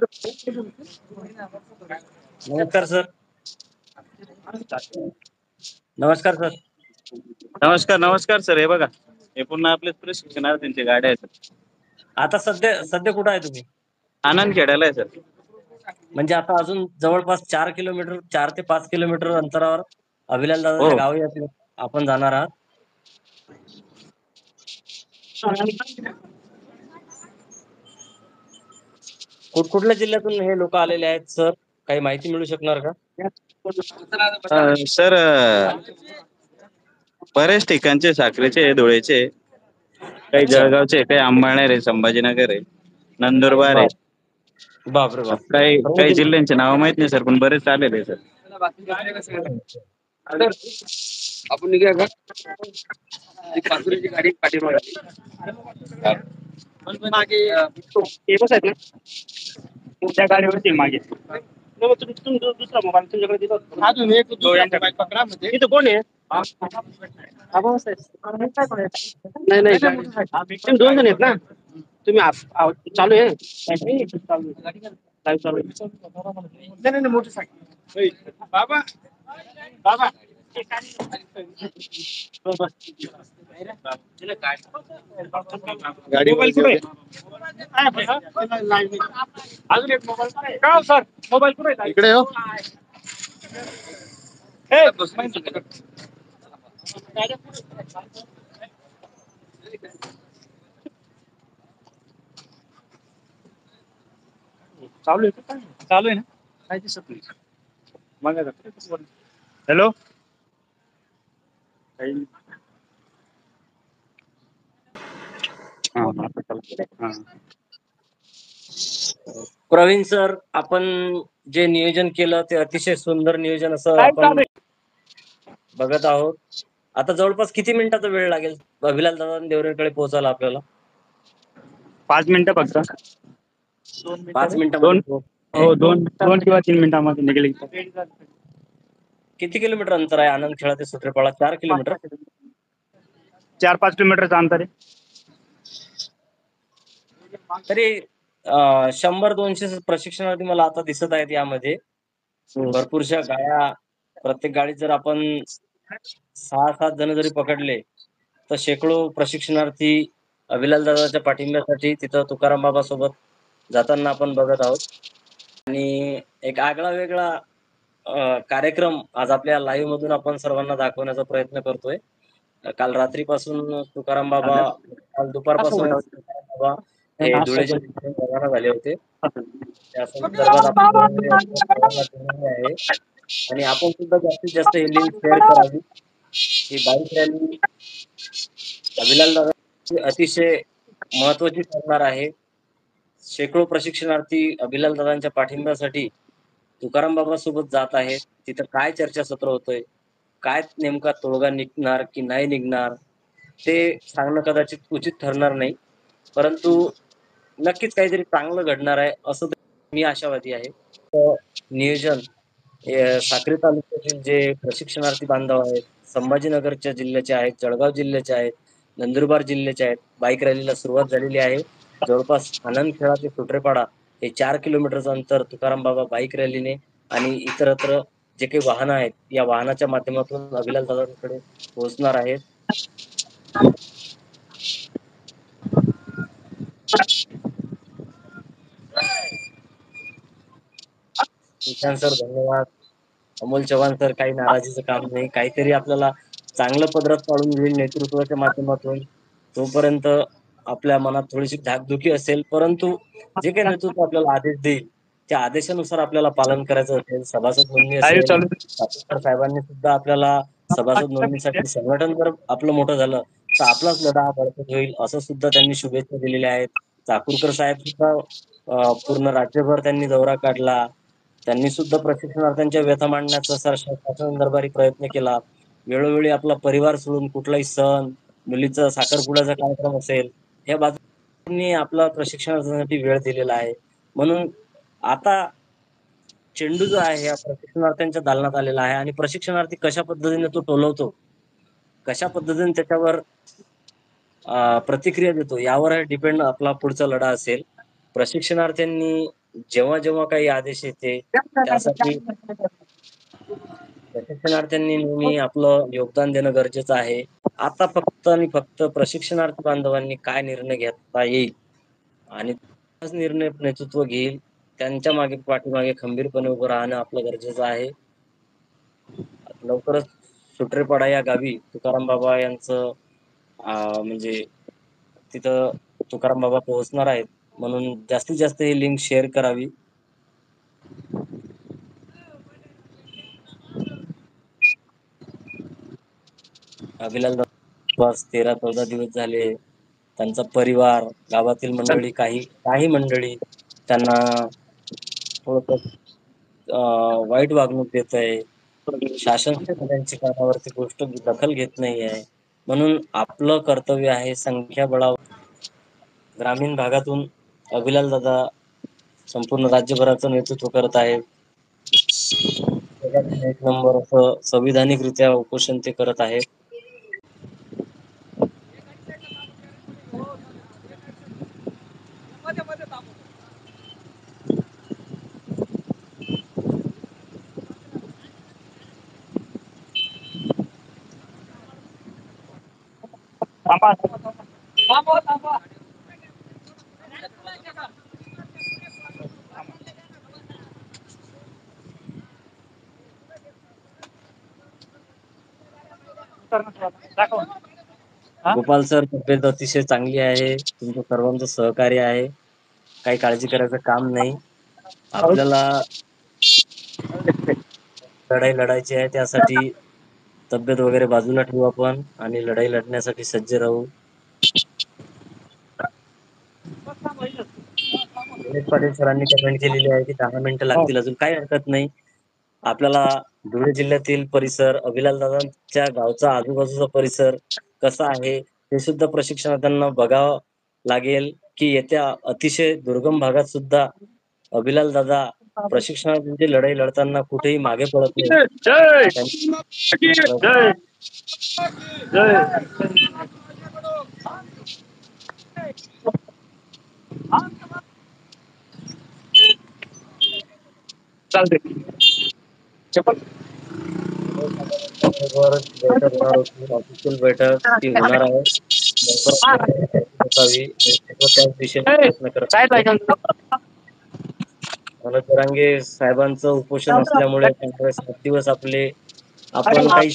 नमस्कार सर. नमस्कार सर. नमस्कार नमस्कार सर. हे बघा, हे पुन्हा आपले प्रशिक्षणार्थींचे गाड्या आहेत. आता सध्या कुठं आहे तुम्ही? आनंद खेड्याला आहे सर. म्हणजे आता अजून जवळपास 4 किलोमीटर 4 ते 5 किलोमीटर अंतरावर अभिलाल हो. दादाच्या गावी आपण जाणार आहात. कुठल्या जिल्ह्यातून हे लोक आलेले आहेत सर? काही माहिती मिळू शकणार का? सर, बरेच ठिकाणचे, साखरेचे, धुळेचे, काही जळगावचे, काही अंबळनेर आहे, संभाजीनगर आहे, नंदुरबार आहे. बापरे बाप. काही जिल्ह्यांचे नाव माहित नाही सर, पण बरेच आलेले सर. आपण निघूया का? गाडी पाठीमागे केबस आहेत ना त्या गाडीवरती मागे. दुसरा मोबाईल तुमच्याकडे दिला अजून एक तिथं कोण आहे? नाही नाही, तुम्ही 2 जण आहेत ना? तुम्ही चालू आहे नाही मोटरसायकल. बाबा बाबा गाडी कुठे? अजून एक मोबाईल का सर? मोबाईल कुठे? इकडे हो. चालू आहे का? चालू आहे ना? काय दिसत नाही मग. हॅलो. प्रवीण सर, आपण जे नियोजन केलं ते अतिशय सुंदर नियोजन असं आपण बघत आहोत. आता जवळपास किती मिनिटाचा वेळ लागेल अभिलाल दादा देवरेकडे पोहोचायला आपल्याला? 5 मिनिटं फक्त. 5 मिनिटं. हो, 2 किंवा 3 मिनिटांमध्ये निघेल. किती किलोमीटर अंतर आहे आनंद खेळा ते सुत्रेपाळा? 4 किलोमीटर. 4-5 किलोमीटरचं अंतर आहे. तरी 100-200 प्रशिक्षणार्थी मला आता दिसत आहेत यामध्ये. भरपूरशा गाड्या, प्रत्येक गाडीत जर आपण 6-7 जण जरी पकडले तर शेकडो प्रशिक्षणार्थी अभिलाल दादाच्या पाठिंब्यासाठी तिथं तुकाराम बाबा सोबत जाताना आपण बघत आहोत. आणि एक आगळा वेगळा कार्यक्रम आज आपल्या लाईव्ह मधून आपण सर्वांना दाखवण्याचा प्रयत्न करतोय. काल रात्रीपासून तुकाराम बाबा, काल दुपारपासून बाबा हे धुळेच्या रवाना झाले होते. त्या संदर्भात आपण आहे आणि आपण सुद्धा जास्तीत जास्त ही लिंक शेअर करावी. ही बाईक रॅली अभिलाल दादा अतिशय महत्वाची ठरणार आहे. शेकडो प्रशिक्षणार्थी अभिलाल दादांच्या पाठिंब्यासाठी तुकाराम बाबा सोबत जात आहेत. तिथं काय चर्चासत्र होतंय, काय नेमका तोडगा निघणार की नाही निघणार ते सांगणं कदाचित उचित ठरणार नाही, परंतु नक्कीच काहीतरी चांगलं घडणार आहे असं मी आशावादी आहे. नियोजन साक्री तालुक्यातील जे प्रशिक्षणार्थी बांधव आहेत, संभाजीनगरच्या जिल्ह्याचे आहेत, जळगाव जिल्ह्याचे आहेत, नंदुरबार जिल्ह्याचे आहेत, बाईक रॅलीला सुरुवात झालेली आहे. जवळपास आनंद खेळा ते सुत्रेपाडा हे 4 किलोमीटरचं अंतर तुकाराम बाबा बाईक रॅलीने आणि इतरत्र जे काही वाहनं आहेत या वाहनाच्या माध्यमातून अभिलाल दादांकडे पोहोचणार आहेत. किशन सर धन्यवाद. अमोल चव्हाण सर, काही नाराजीचं काम नाही, काहीतरी आपल्याला चांगलं पदरात पाडून घेईल नेतृत्वाच्या माध्यमातून. तोपर्यंत आपल्या मनात थोडीशी धाकधुकी असेल, परंतु जे काही नेतृत्व आपल्याला आदेश देईल त्या आदेशानुसार आपल्याला पालन करायचं असेल. सभासद नोंदणी असेल, साहेबांनी सुद्धा आपल्याला सभासद नोंदणीसाठी संघटन जर आपलं मोठं झालं तर आपलाच लढा हा बळकट होईल असं सुद्धा त्यांनी शुभेच्छा दिलेल्या आहेत. चाकूरकर साहेब सुद्धा पूर्ण राज्यभर त्यांनी दौरा काढला. त्यांनी सुद्धा प्रशिक्षणार्थ्यांच्या व्यथा मांडण्याचा शासन दरबारी प्रयत्न केला. वेळोवेळी आपला परिवार सोडून कुठलाही सण, मुलीचा साखरपुड्याचा कार्यक्रम असेल, या बाजूंनी आपला प्रशिक्षणार्थींसाठी वेळ दिलेला आहे. म्हणून आता चेंडू जो आहे या प्रशिक्षणार्थ्यांच्या दालनात आलेला आहे आणि प्रशिक्षणार्थी कशा पद्धतीने तो टोलवतो, कशा पद्धतीने त्याच्यावर प्रतिक्रिया देतो यावर डिपेंड आपला पुढचा लढा असेल. प्रशिक्षणार्थ्यांनी जेव्हा जेव्हा काही आदेश येते त्यासाठी प्रशिक्षणार्थ्यांनी नेहमी आपलं योगदान देणं गरजेचं आहे. आता फक्त आणि फक्त प्रशिक्षणार्थी बांधवांनी काय निर्णय घेता येईल आणि तोच निर्णय नेतृत्व घेईल, त्यांच्या मागे पाठीमागे खंबीरपणे उभं राहणं आपलं गरजेचं आहे. लवकरच सुटरेपाडा या गावी तुकाराम बाबा यांचं म्हणजे तिथं तुकाराम बाबा पोहोचणार आहेत. म्हणून जास्तीत जास्त ही लिंक शेअर करावी. अभिलाल बस 13-14 दिवस झाले. त्यांचा परिवार, गावातील मंडळी काही काही मंडळी त्यांना थोडंसं वाईट वागणूक देत आहे. शासन सुद्धा त्यांची कानावरती गोष्ट दखल घेत नाही आहे. म्हणून आपलं कर्तव्य आहे संख्या बळावर ग्रामीण भागातून अभिलाल दादा संपूर्ण राज्यभराचं नेतृत्व करत आहेत. जगातील एक नंबर असं संविधानिकरित्या उपोषण ते करत आहेत. थांबा थांबा थांबा. दाखव. गोपाल सर तब्येत अतिशय चांगली आहे. तुमचं सर्वांचं सहकार्य आहे. काही काळजी करायचं काम नाही. आपल्याला लढाई लढायची आहे. त्यासाठी तब्येत वगैरे बाजूला ठेवू आपण आणि लढाई लढण्यासाठी सज्ज राहू. दिनेश पाटील सरांनी कमेंट केलेली आहे की 10 मिनिटं लागतील अजून काही हरकत नाही. आपल्याला धुळे जिल्ह्यातील परिसर, अभिलाल दादांच्या गावचा आजूबाजूचा परिसर कसा आहे ते सुद्धा प्रशिक्षणार्थ्यांना बघावं लागेल की येत्या अतिशय दुर्गम भागात सुद्धा अभिलाल दादा प्रशिक्षणार्थींची लढाई लढताना कुठेही मागे पडत नाही. जय त्यांनी जय जय. चालते चप्पल. बैठक होणार होती. ऑफिशियल बैठक ती होणार आहे. लवकरात असावी त्याच दिशेने प्रयत्न करत काय आहे. पाहिजे मनोज जरांगे साहेबांचं उपोषण असल्यामुळे 7 दिवस आपण काही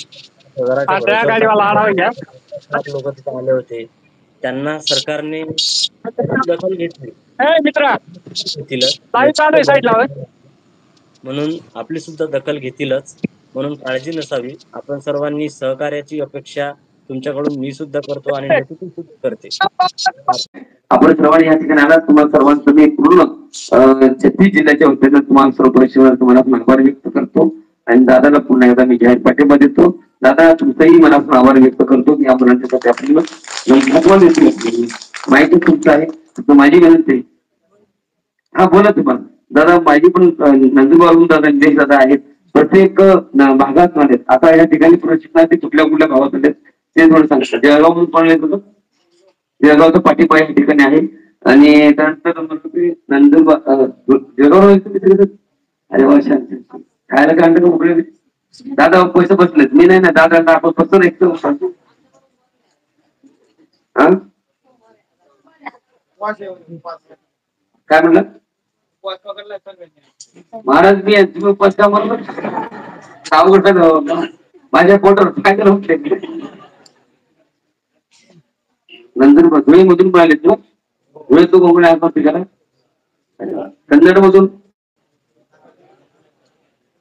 घराच्या त्या भरोश्यावर गाडीवाला आढावा घ्या. लोक तिथे आले होते. त्यांना सरकारने दखल घेतली. मित्रा घेतीलच साईड लावा. म्हणून आपली सुद्धा दखल घेतीलच. म्हणून काळजी नसावी. आपण सर्वांनी सहकार्याची अपेक्षा तुमच्याकडून मी सुद्धा करतो आणि नेतृत्व सुद्धा करते. आपण सर्वांनी या ठिकाणी आला. तुम्हाला सर्वांचं मी पूर्ण छत्तीस जिल्ह्याच्या वतीनं तुम्हाला सर्व परिषदेवर तुम्हाला आभार व्यक्त करतो आणि दादाला पुन्हा एकदा मी जाहीर पाठिंबा देतो. दादा तुमचाही मनापासून आभार व्यक्त करतो की या मुलांच्यासाठी आपल्याला माहिती तुमचं आहे. माझी विनंती आहे. हा बोला तुम्हाला दादा. माझी पण नंदुरबारून दादा निलेश दादा आहेत. प्रत्येक भागात आहेत. आता या ठिकाणी प्रशिक्षणार्थी कुठल्या कुठल्या गावात आलेत ते थोडं सांगतात. जळगावमधून पण येत होतं. जळगावचा पाठिंबा या ठिकाणी आहे आणि त्यानंतर नंदुरबार जळगाव. अरे वा शांत. खायला काय आणलं का मोकळे दादा? पैसे बसलेत. मी नाही ना दादा. आपण फक्त एक काय म्हणलं महाराज? मी तुम्ही उपवास का म्हणलं? माझ्या पोटावर काय केलं म्हटले. नंदुरबार धुळे मधून पण आले तू? धुळे तो कोकण आहे का? कन्नड मधून?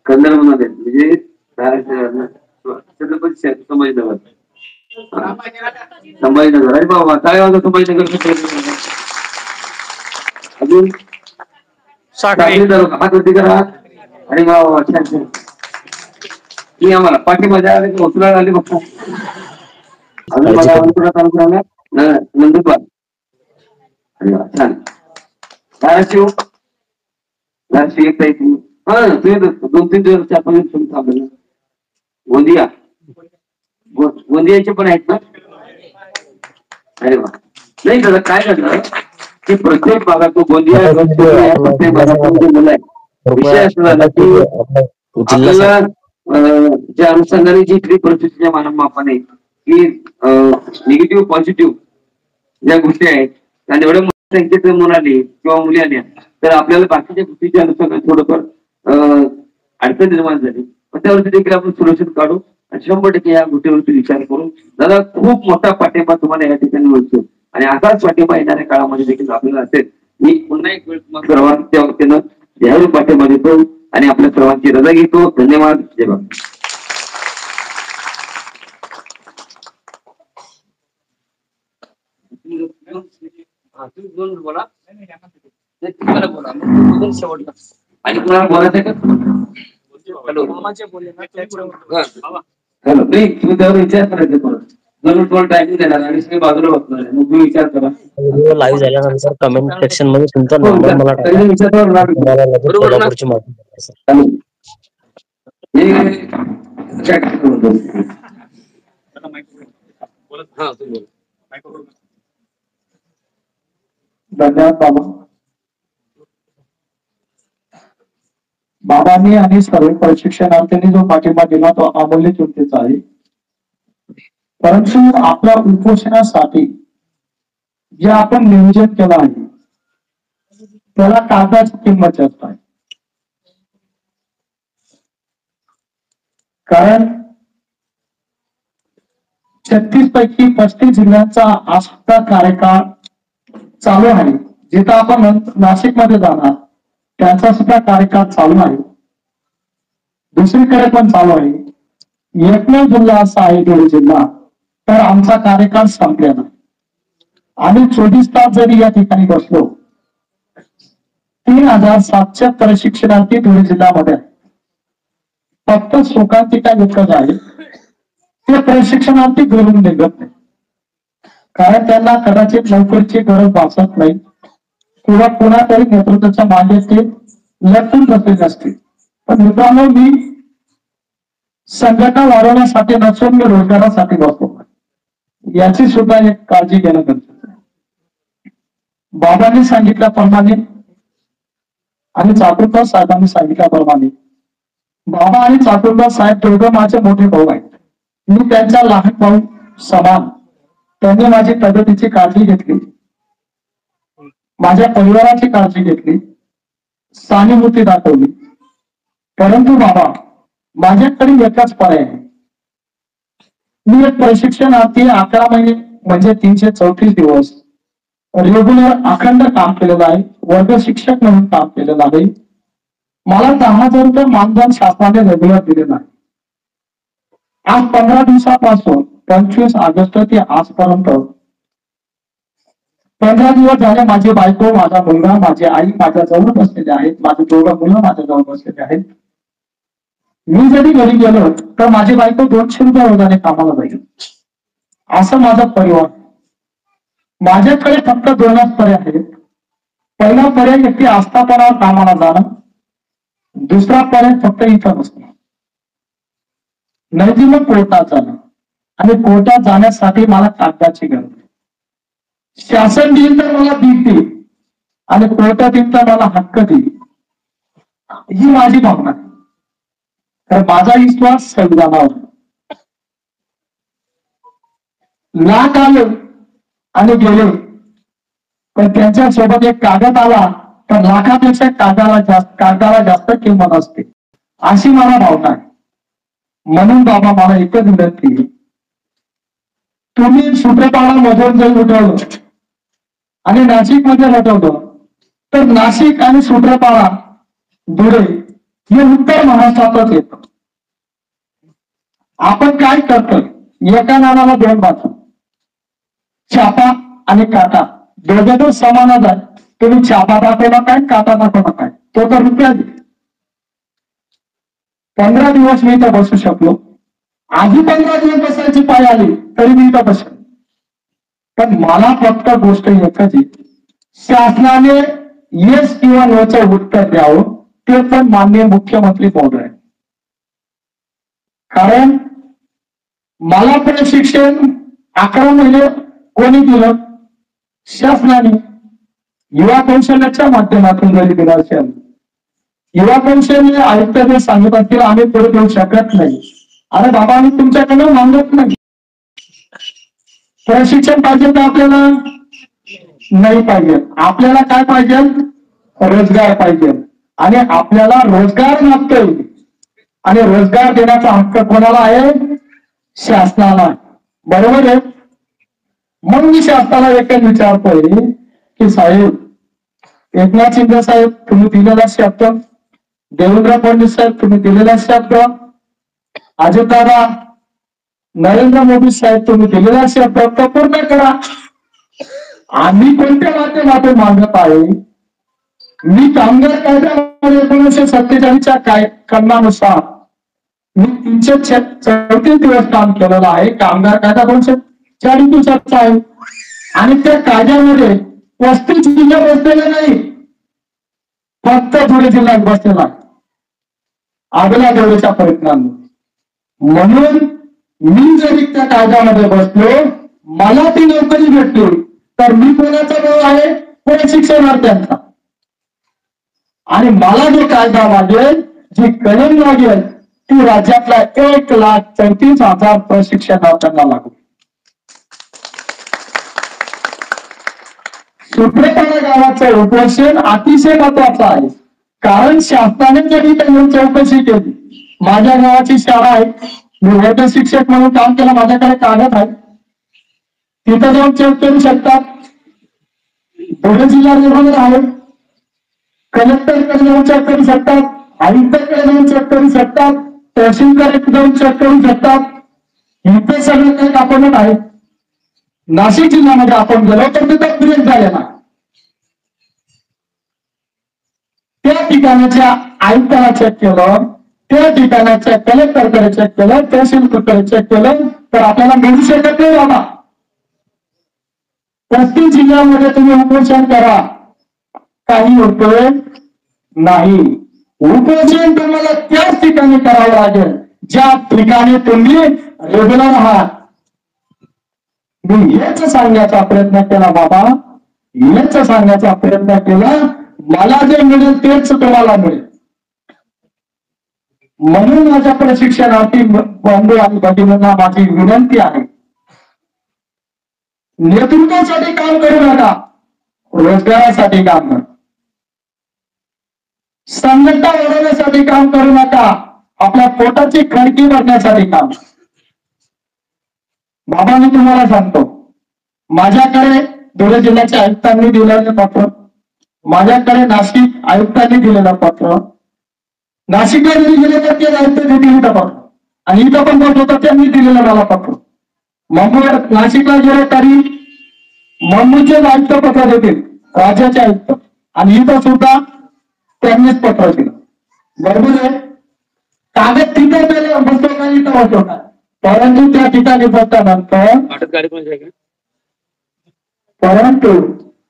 कन्नड मध्ये म्हणजे संभाजीनगर. संभाजीनगर. अरे बाबा काय वाजता संभाजीनगर. अजून साखळी हात वरती करा. अरे बाबा छान छान. मी आम्हाला पाठीमध्ये आले उचलायला आले बघा. अजून मला अवंतुडा तालुका आला नंदुरबार. अरे वा छान. धाराशिव. धाराशिव एक तारीख. हा तू 2-3 दिवस आपण थांबलो. गोंदिया. गोंदियाचे पण आहेत ना? अरे वा. नाही दादा काय झालं की प्रत्येक भागातून गोंदिया या प्रत्येक भागातून जे मुलं आहे विषय असं झाला की आपल्याला ज्या अनुषंगाने जी प्रशिक्षण मानमापन आहे की निगेटिव्ह पॉझिटिव्ह ज्या गोष्टी आहेत आणि एवढ्या मोठ्या संख्येचे मुलं आली किंवा मुली आल्या तर आपल्याला बाकीच्या गोष्टीच्या अनुषंगाने थोडंफार अडचण निर्माण झाली पण त्यावरती देखील आपण सोल्युशन काढू आणि 100% या गोष्टीवरती विचार करू. दादा खूप मोठा पाठिंबा तुम्हाला या ठिकाणी मिळतो आणि असाच पाठिंबा येणाऱ्या काळामध्ये देखील आपल्याला असेल. मी पुन्हा एक वेळ तुम्हाला सर्वांच्या वतीनं यावेळी पाठिंबा देतो आणि आपल्या सर्वांची रजा घेतो. धन्यवाद. जय बाबा. बोला आणि कुणाला बोलायचं का? हॅलो हॅलो नाही तुम्ही त्यावर विचार करायचा परत जरूर तुम्हाला टायमिंग देणार आणि सगळे बाजूला बसणार आहे मग तुम्ही विचार करा. लाईव्ह झाल्यानंतर कमेंट सेक्शन मध्ये तुमचा नंबर मला कोल्हापूरची माहिती. धन्यवाद बाबा. बाबांनी आणि सर्व प्रशिक्षणार्थींनी जो पाठिंबा दिला तो अमूल्य किमतीचा आहे. परंतु आपल्या उपोषणासाठी जे आपण नियोजन केलं आहे त्याला कागदाची किंमत जास्त आहे. कारण 36 पैकी 35 जिल्ह्यांचा हा सुद्धा कार्यकाळ चालू आहे. जिथं आपण नाशिक मध्ये जाणार त्यांचा सुद्धा कार्यकाळ चालू आहे. दुसरीकडे पण चालू आहे. एकमेव जिल्हा असा आहे धुळे जिल्हा तर आमचा कार्यकाळ संपलेला. आम्ही 24 तास जरी या ठिकाणी बसलो 3700 प्रशिक्षणार्थी धुळे जिल्ह्यामध्ये फक्त शोकांतिका एकच आहे ते प्रशिक्षणार्थी घरून निघत नाही. कारण त्यांना कदाचित नोकरीची गरज भासत नाही किंवा कोणातरी नेतृत्वाच्या मागे ते लटून बसलेले असते. पण मित्रांनो मी संघटना वाढवण्यासाठी नसून मी रोजगारासाठी बसतो याची सुद्धा एक काळजी घेणं गरजेचं आहे. बाबांनी सांगितल्याप्रमाणे आणि चाकूरकर साहेबांनी सांगितल्याप्रमाणे बाबा आणि चाकूरकर साहेब दोघं माझे मोठे भाऊ आहेत. मी त्यांच्या लहान भाऊ समान. त्यांनी माझी तब्येतीची काळजी घेतली माझ्या परिवाराची काळजी घेतली सहानुभूती दाखवली. परंतु बाबा माझ्याकडे एकच पर्याय आहे. मी एक प्रशिक्षणार्थी 11 महिने म्हणजे 334 दिवस रेग्युलर अखंड काम केलेलं आहे. वर्ग शिक्षक म्हणून काम केलेलं आहे. मला 10,000 रुपये मानधन शासनाने रेग्युलर दिलेलं आहे. आज 15 दिवसापासून 25 ऑगस्ट ते आजपर्यंत 15 दिवस झाले माझी बायको माझा मुलगा माझी आई माझ्या जवळ बसलेले आहेत. माझे 2 मुलं माझ्या जवळ बसलेले आहेत. मी जरी घरी गेलो तर माझी बायको 200 रुपये रोजाने कामाला जाईल. असं माझा परिवार. माझ्याकडे फक्त 2च पर्याय आहेत. पहिला पर्याय एकटी आस्थापनावर कामाला जाणं. दुसरा पर्याय फक्त इथं बसणं. नाही मग कोर्टात जाणं आणि कोर्टात जाण्यासाठी मला कागदाची गरज आहे. शासन देईल तर मला भीक देईल आणि कोर्टात येईल तर मला हक्क देईल ही माझी भावना आहे. तर माझा विश्वास संविधानावर. लाख आले आणि गेले पण त्यांच्या सोबत एक कागद आला तर लाखापेक्षा कागदाला जास्त किंमत असते अशी मला भावना आहे. म्हणून बाबा मला एकच विनंती आहे तुम्ही सूत्रपाडा मधून जर उठवलं आणि नाशिक मध्ये उठवलं तर नाशिक आणि सूत्रपाडा धुळे हे उत्तर महाराष्ट्रातच येतं. आपण काय करतोय एका नावाला 2 बाजू. छापा आणि काटा दोघे समानच आहे. तुम्ही छापा दाखवला काय काटा दाखवला काय तो तर रुपया दे. 15 दिवस मी इथं बसू शकलो. आधी 15 दिवस बसायची पाय आली तरी मी इथं बसेल. पण मला फक्त गोष्ट एकच आहे शासनाने येस किंवा नोचं उत्तर द्यावं ते पण माननीय मुख्यमंत्री महोदय. कारण मला प्रशिक्षण 11 महिने कोणी दिलं शासनाने युवा कौशल्याच्या माध्यमातून जरी दिलं असेल, युवा कौशल्य आयुक्तांनी सांगत असतील आम्ही पुढे देऊ शकत नाही. अरे बाबा आम्ही तुमच्याकडे मागत नाही. प्रशिक्षण पाहिजे तर आपल्याला नाही पाहिजे. आपल्याला काय पाहिजे? रोजगार पाहिजे. आणि आपल्याला रोजगार मागतोय आणि रोजगार देण्याचा हक्क कोणाला आहे? शासनाला. बरोबर आहे. मग मी शासनाला एकच विचारतोय की साहेब, एकनाथ शिंदे साहेब तुम्ही दिलेला शब्द, देवेंद्र फडणवीस साहेब तुम्ही दिलेला शब्द, अजितदादा नरेंद्र मोदी साहेब तुम्ही दिलेला शब्द पूर्ण करा. आम्ही कोणत्या माध्यमातून मागत आहे? मी कामगार कायद्यामध्ये 1947च्या कलमानुसार मी 334 दिवस काम केलेलं आहे. कामगार कायदा 240 दिवसाचा आहे आणि त्या कायद्यामध्ये 35 जिल्हा बसलेले नाही, फक्त धुळे जिल्ह्यात बसलेला आहे आगल्या तेवढ्याच्या प्रयत्नांनी. म्हणून मी जरी त्या कायद्यामध्ये बसलो, मला ती नोकरी भेटली तर मी कोणाचा भाऊ आहे? कोण शिक्षणार्थ्यांचा. आणि मला जो कायदा लागेल, जी कलम लागेल, ती राज्यातल्या 1,34,000 प्रशिक्षणार्थ्यांना लागू. सुप्रेपाडा गावाचं उपोषण अतिशय महत्वाचं आहे. कारण शासनाने जरी त्यांनी चौकशी केली, माझ्या गावाची शाळा आहे, मी वर्ग शिक्षक म्हणून काम केलं, माझ्याकडे कागद आहे, तिथं जाऊन चेक करू शकतात. धुळे जिल्हा निर्बंध आहे, कलेक्टरकडे जाऊन चेक करू शकतात, आयुक्तांकडे जाऊन चेक करू शकतात, तहसीलकडे जाऊन चेक करू शकतात. इथे सगळं काही डॉक्युमेंट आहे. नाशिक जिल्ह्यामध्ये आपण गेलो तर तिथं ब्रेक झालेला, त्या ठिकाणाच्या आयुक्ताला चेक केलं, त्या ठिकाणाच्या कलेक्टरकडे चेक केलं, तहसीलकडे चेक केलं, तर आपल्याला मिळू शकत नाही बाबा. 35 जिल्ह्यामध्ये तुम्ही उपोषण करा, काही उपयोग नाही. उपोषण तुम्हाला त्याच ठिकाणी करावं लागेल ज्या ठिकाणी तुम्ही रेग्युलर आहात. मी हेच सांगण्याचा प्रयत्न केला बाबा, हेच सांगण्याचा प्रयत्न केला. मला जे मिळेल तेच तुम्हाला मिळेल. म्हणून माझ्या प्रशिक्षणार्थी बंधू आणि भगिनींना माझी विनंती आहे, नेतृत्वासाठी काम करू नका, रोजगारासाठी काम करा. संघटना वाढवण्यासाठी काम करू नका, आपल्या पोटाची खडकी भरण्यासाठी काम. बाबा मी तुम्हाला सांगतो, माझ्याकडे धुळे जिल्ह्याच्या आयुक्तांनी दिलेलं पत्र, माझ्याकडे नाशिक आयुक्तांनी दिलेलं पत्र, नाशिकला जरी गेले तर ते आयुक्त देतील पत्र, आणि इथं पण होतं त्यांनी दिलेलं मला पत्र. मग नाशिकला गेले तरी मुंबईचे आयुक्त पत्र देतील, राज्याचे आयुक्त, आणि इथं सुद्धा त्यांनीच पत्र दिलं. बरोबर आहे. कागद तिथे बसतो का इथं बसतो का, परंतु त्या ठिकाणी बसल्यानंतर परंतु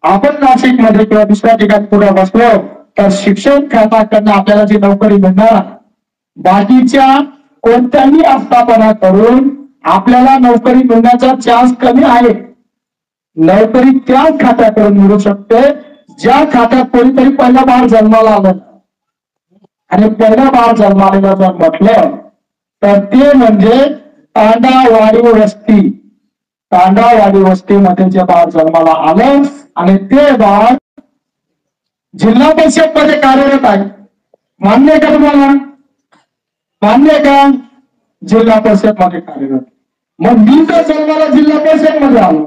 आपण नाशिकमध्ये किंवा दुसऱ्या ठिकाणी पुढे बसलो तर शिक्षण खात्याकडनं आपल्याला जी नोकरी मिळणार, बाकीच्या कोणत्याही आस्थापना करून आपल्याला नोकरी मिळण्याचा चान्स कमी आहे. नोकरी त्याच खात्याकडून मिळू शकते ज्या खात्यात कोणीतरी पहिला बाळ जन्माला आलं. आणि पहिला बाळ जन्माला जर म्हटलं तर ते म्हणजे तांडावाडी वस्ती. तांडावाडी वस्तीमध्ये जे बाळ जन्माला आलं आणि ते बाळ जिल्हा परिषद मध्ये कार्यरत आहे. मान्य का तुम्हाला? मान्य का? जिल्हा परिषद मध्ये कार्यरत. मग मी तर जन्माला जिल्हा परिषद मध्ये आलो,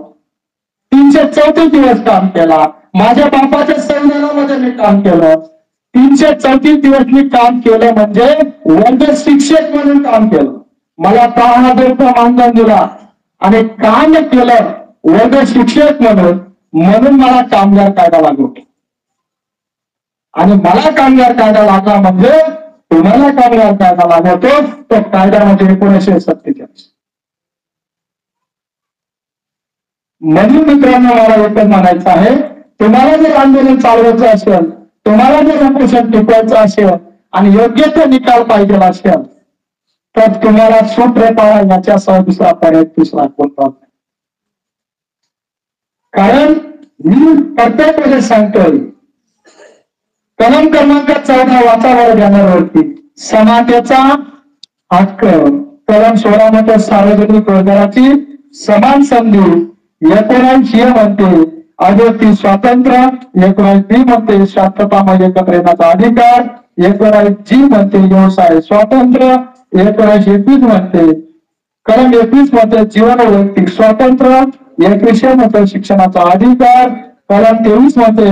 334 दिवस काम केला. माझ्या बापाच्या संविधानामध्ये मी काम केलं. 334 दिवस मी काम केलं म्हणजे वर्ग शिक्षक म्हणून काम केलं. मला 10,000 रुपये मानधन दिला आणि काम केलं वर्ग शिक्षक म्हणून मला कामगार कायदा लागू. आणि मला कामगार कायदा लागला म्हणजे तुम्हाला कामगार कायदा लागतो तो कायदा म्हणजे 1947. म्हणून मित्रांनो मला एकच म्हणायचं आहे, तुम्हाला जर आंदोलन चालवायचं असेल, तुम्हाला जर उपोषण टिकवायचं असेल आणि योग्य ते निकाल पाहिजे असेल तर तुम्हाला सूत्रपाळा याच्यासह दुसरा पर्याय दुसरा कोणता. कारण मी प्रत्येक वेळेस सांगतोय कलम क्रमांक 14 वाचावर बॅनरवरती समानतेचा हक्क, कलम 16 मध्ये सार्वजनिक रोजगाराची समान संधी, 19 म्हणते अभिव्यक्ती स्वातंत्र्य, 19 म्हणते शांततामय एकत्र येण्याचा अधिकार, 19 म्हणते व्यवसाय स्वातंत्र्य, 19 म्हणते कलम 21 मध्ये जीवन व वैयक्तिक स्वातंत्र्य, 21 मध्ये शिक्षणाचा अधिकार, कलम 23 मध्ये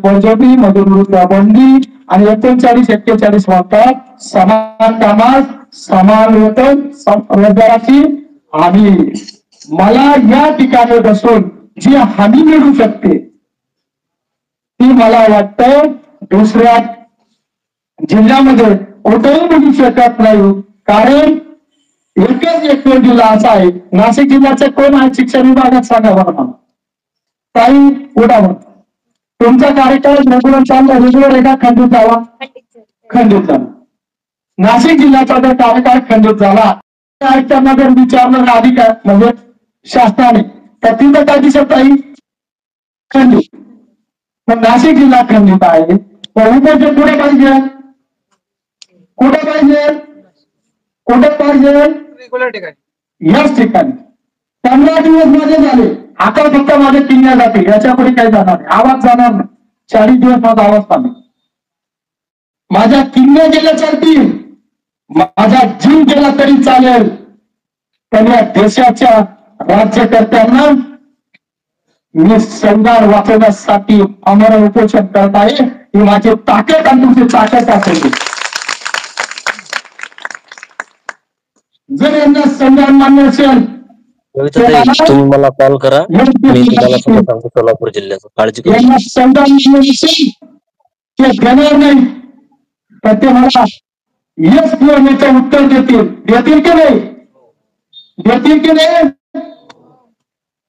बळजबरी मधून बंदी आणि 39-41 म्हणतात समान कामास समान वेतन रोजगाराची हमी. मला या ठिकाणी बसून जी हमी मिळू शकते ती मला वाटतं दुसऱ्या जिल्ह्यामध्ये कुठेही मिळू शकत नाही. कारण एकच एक जिल्हा असा आहे. नाशिक जिल्ह्याचे कोण आहे शिक्षण विभागात सांगा बरं मला. काही उडावं तुमचा कार्यकाळ रेग्युलर चालला, रेग्युलर एका खंडित झाला, खंडित झाला. नाशिक जिल्ह्याचा जर कार्यकाळ खंडित झाला त्यांना जर विचारलं अधिकार म्हणजे शासनाने तर तिथं काय दिसत नाही खंडित. पण नाशिक जिल्हा खंडित आहे. पण उद्याचे कुठे पाहिजे, कुठे पाहिजे, कुठे पाहिजे रेग्युलर ठिकाणी, याच ठिकाणी. 15 दिवस माझे झाले, आता फक्त माझे किन्या जाते, याच्या पुढे काही जाणार नाही, आवाज जाणार नाही. 40 दिवस माझा आवाज पाहिजे, माझ्या किन्या गेल्या चालतील, माझा जीव गेला तरी चालेल. पण या देशाच्या राज्यकर्त्यांना मी संविधान वाचवण्यासाठी अमर उपोषण करत आहे. ही माझी ताकद आणि तुमची ताकद असेल. जर यांना संविधान मान्य असेल तुम्ही मला कॉल करा, मी तुम्हाला सगळं सांगतो सोलापूर जिल्ह्याचं. काळजी करू यांना संविधान मान्य नसेल ते देणार नाही तर ते मला यस किंवा उत्तर देतील. देतील की नाही, देतील की नाही.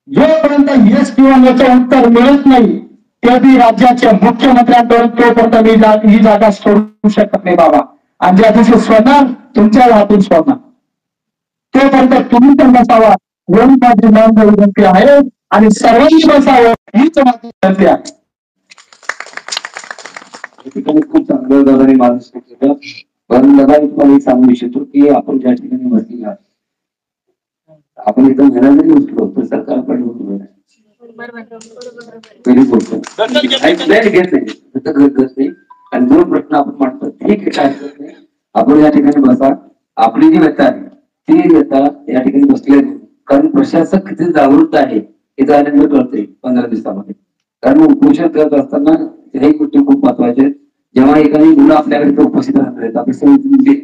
जोपर्यंत यस किंवा उत्तर मिळत नाही त्याआधी राज्याच्या मुख्यमंत्र्यांकडून तोपर्यंत ही जागा सोडू शकत नाही बाबा. आणि ज्या दिवशी सोडणार तुमच्या हातून सोडणार तोपर्यंत तुम्ही पण बसावा एवढी माझी मानवी विनंती आहे. आणि सर्वांनी बसावं हीच माझी विनंती आहे. खूप चांगलं दादाने माझं केलं. पण दादा तुम्हाला एक सांगू इच्छितो की आपण ज्या ठिकाणी बसली आहात आपण इथं घेणार जरी उठलो तर सरकार पण पहिली गोष्ट घेत नाही. आणि जो प्रश्न आपण मांडतो ठीक आहे काय नाही, आपण या ठिकाणी बसा. आपली जी व्यथा आहे ती व्यथा या ठिकाणी बसले. कारण प्रशासक किती जागृत आहे हे जाण्याचं कळतंय 15 दिवसामध्ये. कारण उपोषण करत असताना ह्याही गोष्टी खूप महत्वाच्या आहेत. जेव्हा एखादी मुलं आपल्याकडे उपस्थित राहणार आहेत, आपली सगळी मुले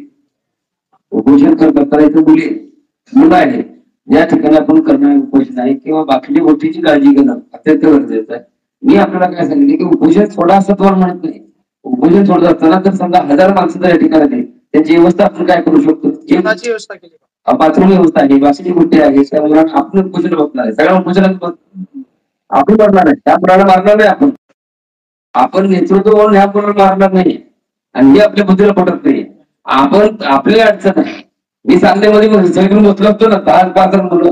उपोषण करत असताना इथं मुलं आहे या ठिकाणी आपण करणारे उपोषण आहे किंवा बाकीच्या गोष्टीची काळजी घेणं अत्यंत गरजेचं आहे. मी आपल्याला काय सांगितले की उपोषण सोडा असं तुम्हाला म्हणत नाही. उपोषण सोडत असताना तर समजा 1000 माणसं जर या ठिकाणी त्यांची व्यवस्था आपण काय करू शकतो, व्यवस्था केली, बाथरूम व्यवस्था आहे, बाकीची गोष्टी आहे. त्यामुळे आपण उपोषण बसणार आहे, सगळ्या उपोषणात आपण बसणार आहे. त्या मुलाला मारणार नाही आपण नेतृत्व म्हणून ह्या मुलाला मारणार नाही. आणि हे आपल्या बुद्धीला पटत नाही. आपण आपली अडचण आहे. मी सांगण्यामध्ये सगळीकडून बसलो असतो ना 10-15 मुलं,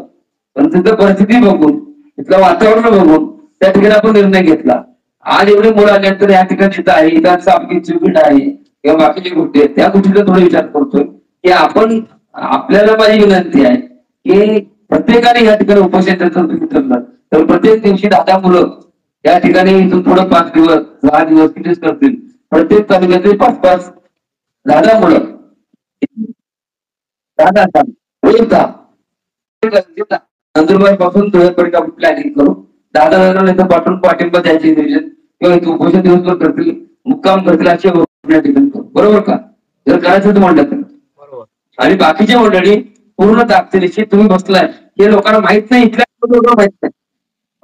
पण तिथं परिस्थिती बघून तिथलं वातावरण बघून त्या ठिकाणी आपण निर्णय घेतला. आज एवढे मुलं आल्यानंतर या ठिकाणी तिथं आहे, इथं आपली चिरपीठ आहे किंवा बाकीची गोष्टी आहेत त्या गोष्टीचा थोडा विचार करतोय की आपण आपल्याला माझी विनंती आहे की प्रत्येकाने या ठिकाणी उपोषण ठरलं तर प्रत्येक दिवशी 10 मुलं या ठिकाणी इथून पुढे 5 दिवस 10 दिवस कितीच करतील. प्रत्येक तालुक्यातील 5-5 10 मुलं 10 नंदुरबार पासून धुळ्यापर्यंत आपण प्लॅनिंग करू. 10 जणांना इथं पाठवून पाठिंबा द्यायचे नियोजन किंवा इथे उपोषण दिवसभर करतील, मुक्काम करतील अशी ठिकाणी करू. बरोबर का? जर करायचं तर म्हणलं तर. आणि बाकीची मंडळी पूर्ण ताकदीनिशी तुम्ही बसलाय हे लोकांना माहित नाही, इथल्या लोकांना माहित नाही,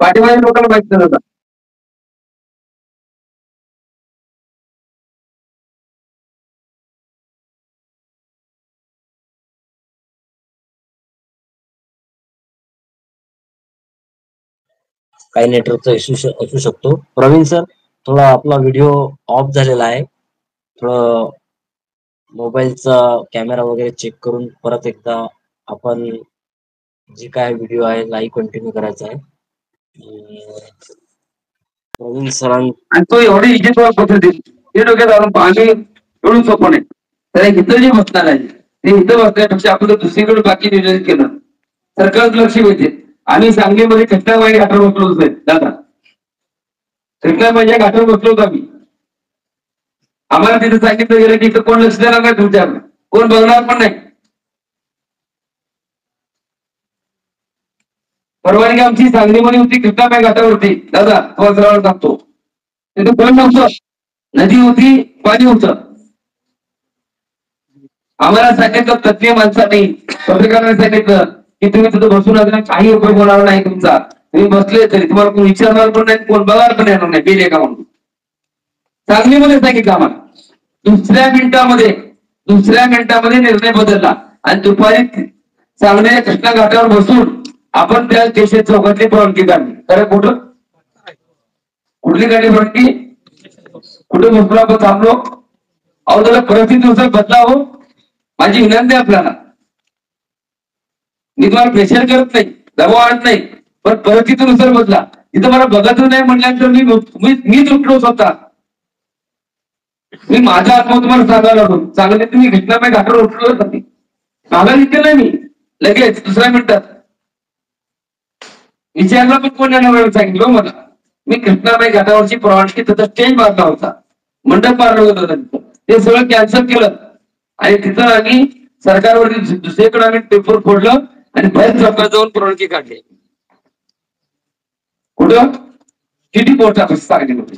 पाठीमागे लोकांना माहित नाही. काही नेटवर्कचा इश्यू असू शकतो. प्रवीण सर, थोडा आपला व्हिडिओ ऑफ झालेला आहे. थोडं मोबाईलचा कॅमेरा वगैरे चेक करून परत एकदा आपण जे काय व्हिडिओ आहे लाईव्ह कंटिन्यू करायचा आहे. प्रवीण सरां आणि तो एवढी इज्जतवर पद्धतीने ते डोक्यात आलं आम्ही एवढं सोपं नाही. तर इथं जे बसणार आहे ते इथं बसण्यापेक्षा आपण दुसरीकडे बाकी नियोजन केलं सरकारचं लक्ष मिळते. आम्ही सांगलीमध्ये कृष्णाबाई घाटावर बसलो होतो दादा. कृष्णाबाईच्या घाटावर बसलो होतो आम्ही. आम्हाला तिथे सांगितलं गेलं की इथं कोण लक्ष देणार नाही तुमच्यावर, कोण बघणार पण नाही. परवानगी आमची सांगलीमध्ये होती कृष्णाबाई घाटावरती दादा तुम्हाला सांगतो. तिथे कोण नव्हतं, नदी होती, पाणी होतं. आम्हाला सांगितलं तज्ञ माणसाने पत्रकारांनी सांगितलं की तुम्ही तिथं बसून काही उपयोग होणार नाही तुमचा. तुम्ही बसले तरी तुम्हाला कोण विचारणार पण नाही, कोण बघायला पण येणार नाही. गेले का म्हणून सांगलीमध्ये सांगितलं आम्हाला. दुसऱ्या मिनिटामध्ये निर्णय बदलला आणि दुपारी सांगण्याच्या कृष्णा घाटावर बसून आपण त्या स्टेशन चौकातली परवानगी काढली. खरं कुठं कुठली काढली परवानगी? कुठं बसलो आपण थांबलो. अहो त्याला परिस्थितीनुसार बदलावं. माझी विनंती आहे आपल्याला. मी तुम्हाला प्रेशर करत नाही, दबाव आणत नाही, पण परिस्थितीनुसार बदला. इथं मला बघतच नाही म्हटल्यानंतर मी चुकलो स्वतः. मी माझा अनुभव तुम्हाला सांगायला लागलो. चांगले तुम्ही घटनाबाई घाटावर उठलो होता मागा नाही मी लगेच दुसऱ्या मिनिटात विचारला पण कोण येणार सांगितलं मला. मी कृष्णाबाई घाटावरची परवानगी तिथं स्टेज मारला होता, मंडप मारलं होतं. ते सगळं कॅन्सल केलं आणि तिथं आम्ही सरकारवरती दुसरीकडे आम्ही पेपर फोडलं आणि बाहेर चौकात जाऊन परवानगी काढली. कुठं किती पोस्ट ऑफिस सांगली होती.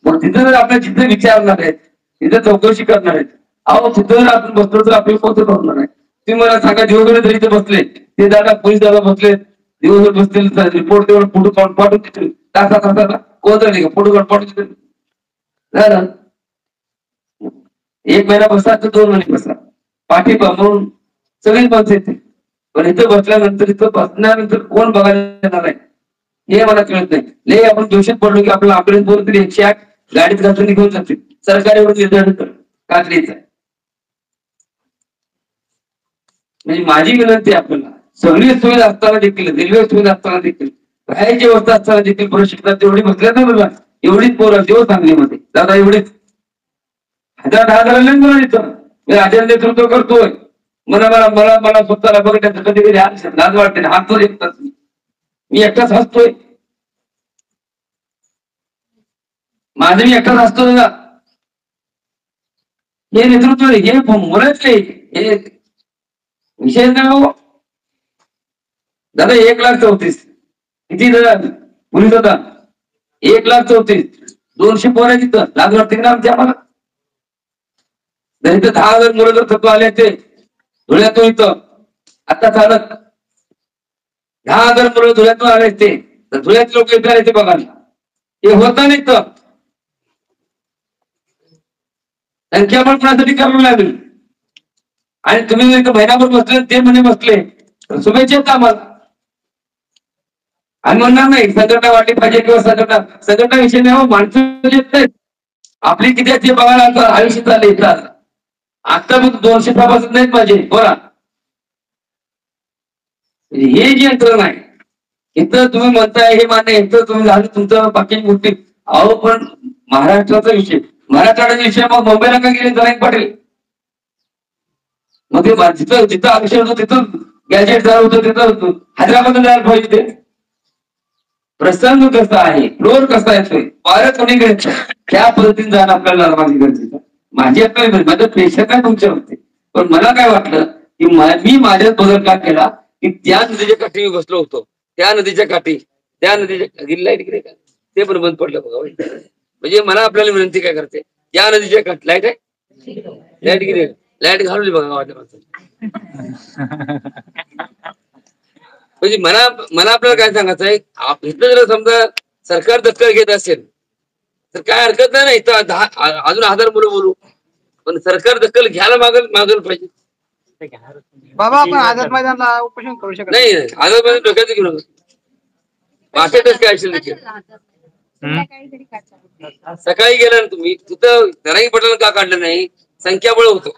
मग तिथं जर आपल्या जिथं विचारणार आहेत, तिथं चौकशी करणार आहेत. अहो तिथं जर आपण बसलो तर आपल्याला पोहोचत होणार नाही. तुम्ही मला सांगा दिवसभर जरी इथे बसले ते दादा पोलीस दादा बसले दिवसभर बसतील रिपोर्ट तेवढं फोटो काढून पाठवून देतील तासाला कोण नाही का फोटो काढून पाठवून देतील. एक महिना बसला तर 2 महिने बसला पाठिंबा म्हणून सगळी माणसं येते. पण इथं बसल्यानंतर इथं बसल्यानंतर कोण बघायला येणार आहे हे मला कळत नाही. लय आपण दोषीत पडलो की आपल्याला आपल्याला बोलत तरी 108 गाडीत घालून घेऊन जाते सरकारवर निर्धारित काढलीच आहे. म्हणजे माझी विनंती आपल्याला सगळी सुविधा असताना देखील रेल्वे सुविधा असताना देखील राहायची व्यवस्था असताना देखील प्रशिक्षणात तेवढी बसल्या ना मला एवढीच पोरं देव सांगलीमध्ये दादा एवढीच 1000 मी राजा नेतृत्व करतोय. मला मला मला मला स्वतःला बघण्याचं कधी कधी लाज वाटते. हात एकटाच मी एकटाच हसतोय. माझं मी एकटाच हसतो दादा. हे नेतृत्व हे मुलाचे हे विषय नाही हो दादा. 1,34,000 किती दादा पोलीस होता. 1,34,000 200 पोरं तिथं लाज वाटते ना आमच्या आम्हाला. इथं 10,000 मुलं जर तत्व आले ते धुळ्यातून इथं आता चालत 10,000 मुलं धुळ्यातून आले ते तर धुळ्यात लोक इथं आले ते बघायला हे होता नाही तर संख्याबळ कोणासाठी करावं लागेल. आणि तुम्ही इथं महिनाभर बसले ते म्हणे बसले तर शुभेच्छा आहेत आम्हाला. आणि म्हणणार नाही संघटना वाटली पाहिजे किंवा संघटना विषय नाही. माणसं येत नाहीत आपली किती ते बघायला आयुष्य चालले इथं. आता मग 200 सभासद नाहीत माझे बोला. हे जे यंत्रणा आहे इथं तुम्ही म्हणताय हे मान्य इथं तुम्ही झालं तुमचं बाकी गोष्टी. अहो पण महाराष्ट्राचा विषय मराठवाड्याचा विषय मग मुंबईला का गेले जरांगे पाटील. मग ते जिथं जिथं आरक्षण होतं तिथं गॅजेट झालं होतं तिथं हैदराबादला जायला पाहिजे. ते प्रसंग कसा आहे फ्लोर कसा येतोय वारं कोणीकडे त्या पद्धतीने जाणं आपल्याला माझी गरजेचं. माझी आपल्याला माझं प्रेशर काय तुमच्यावरती. पण मला काय वाटलं की मी माझ्यात बदल का केला की त्या नदीच्या काठी मी बसलो होतो. त्या नदीच्या काठी त्या नदीच्या गिल्ला तिकडे का ते पण बंद पडलं बघा. म्हणजे मला आपल्याला विनंती काय करते त्या नदीच्या काठी लाईट आहे लाईट गिरी लाईट घालवली बघा गावाच्या म्हणजे मला आपल्याला काय सांगायचं आहे. इथं जर समजा सरकार दखल घेत असेल तर काय हरकत नाही. इथं अजून 1000 मुलं बोलू पण सरकार दखल घ्यायला मागल पाहिजे. बाबा आपण आझाद मैदानला उपोषण करू शकत नाही आझाद मैदान डोक्यात घेऊ नका. 62 काय असेल सकाळी गेला ना तुम्ही तिथं जरांगे पाटलांना का काढलं नाही संख्याबळ होतं.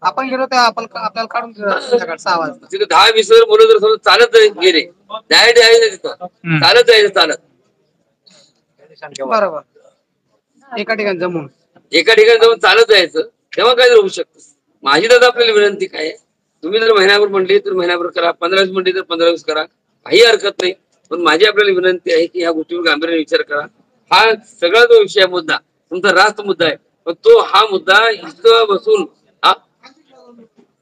आपण गेलो त्या आपण आपल्याला काढून संध्याकाळ 6 वाजता. तिथे 10-20 मुलं जर समजा चालत गेले डायरेक्ट आहे तिथं चालत जायचं चालत बरोबर एका ठिकाणी जमून जाऊन चालत जायचं तेव्हा काय होऊ शकतं. माझी दादा आपल्याला विनंती काय तुम्ही जर महिन्याभर म्हणली तर महिन्याभर करा 15 म्हणली तर 15 करा काही हरकत नाही. पण माझी आपल्याला विनंती आहे की ह्या गोष्टीवर गांभीर्याने विचार करा. हा सगळा जो विषय मुद्दा तुमचा रास्त मुद्दा आहे पण तो हा मुद्दा इथं बसून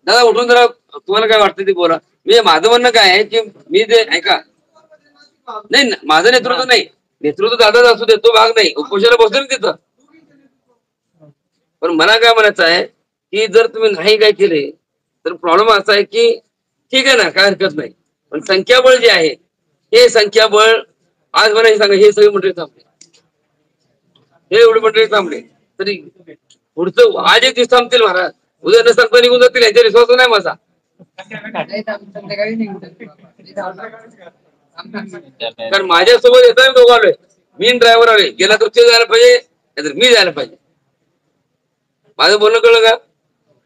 दादा उठून जरा तुम्हाला काय वाटतं ते बोला. मी माझं म्हणणं काय आहे की मी ते ऐका नाही माझं नेतृत्व नाही नेतृत्व दादाच असू दे तो भाग नाही उपोषणाला बसतो ना तिथं. पण मला काय म्हणायचं आहे की जर तुम्ही नाही काय केले तर प्रॉब्लेम असा आहे की ठीक आहे ना काय हरकत नाही पण संख्याबळ जे आहे हे संख्याबळ आज मला हे सांगा हे सगळे मंडळी थांबले हे एवढे मंडळी थांबले तरी पुढचं आज एक दिवस थांबतील महाराज उद्या न सांगता निघून जातील याचा विश्वास नाही माझा. कारण माझ्यासोबत येताना दोघं आलोय मी ड्रायव्हर आलोय गेला तर ते जायला पाहिजे नाहीतर मी जायला पाहिजे. माझं बोलणं कळलं का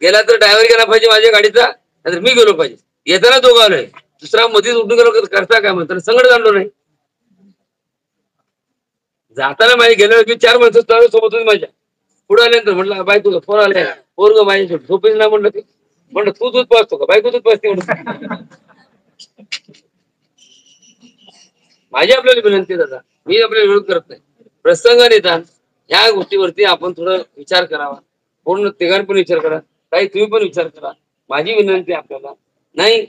गेला तर ड्रायव्हर गेला पाहिजे माझ्या गाडीचा नाहीतर मी गेलो पाहिजे. येताना दोघं आलोय दुसरा मध्येच उठून गेलो करता काय म्हणतात संकट जाणलो नाही. जाताना माझे गेल्या मी 4 माणसं सोबत होती माझ्या पुढे आल्यानंतर म्हटलं बाई तुझा फोन आलाय पोरग माझ्या झोपेच नाही म्हणलं ते म्हणलं तू दूध पाचतो का बायको दूध पाचते म्हणून. माझी आपल्याला विनंती दादा मी आपल्याला विरोध करत नाही प्रसंग निदान ह्या गोष्टीवरती आपण थोडं विचार करावा पूर्ण तिघांनी पण विचार करा काही तुम्ही पण विचार करा. माझी विनंती आपल्याला नाही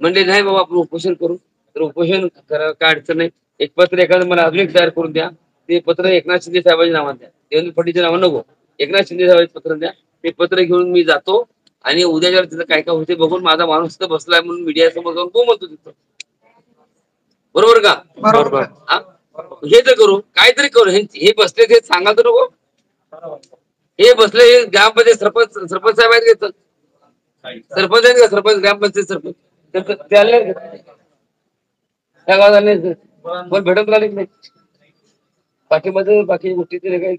म्हणजे नाही बाबा आपण उपोषण करू तर उपोषण करा काय अडचण नाही. एक पत्र एखादं मला अजून एक तयार करून द्या ते पत्र एकनाथ शिंदे साहेबांच्या नावात द्या देवेंद्र फडणवीसच्या नावात नको एकनाथ शिंदे साहेबांचे पत्र द्या ते पत्र घेऊन मी जातो आणि उद्याच्या तिथं काय काय होते बघून माझा माणूस तिथं बसलाय म्हणून मीडिया समोर जाऊन तो म्हणतो तिथं बरोबर का बरोबर हे तर करू काहीतरी करू हे बसले ते सांगा तर नको हे बसले हे ग्रामपंचायत सरपंच साहेब आहेत घेत सरपंच आहेत का सरपंच ग्रामपंचायत सरपंच त्या गावात आले पण भेटत राहिले नाही बाकीमध्ये बाकी गोष्टी काही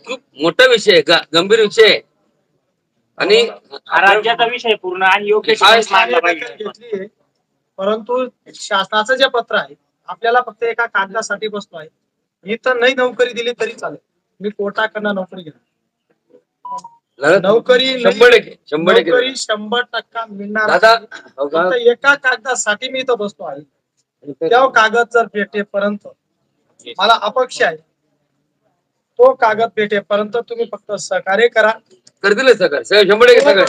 खूप मोठा विषय आहे गंभीर विषय आहे आणि राज्याचा विषय पूर्ण आणि योग्य घेतली. परंतु शासनाचं जे पत्र आहे आपल्याला फक्त एका कागदासाठी बसतो आहे. मी तर नाही नोकरी दिली तरी चालेल मी कोर्टाकडनं नोकरी घेणार नोकरी 100% मिळणार फक्त एका कागदासाठी मी इथं बसतो आहे. तेव्हा कागद जर भेटेपर्यंत मला अपेक्षा आहे तो कागद भेटेपर्यंत तुम्ही फक्त सहकार्य करा करतील सहकार्य 100% सहकार्य.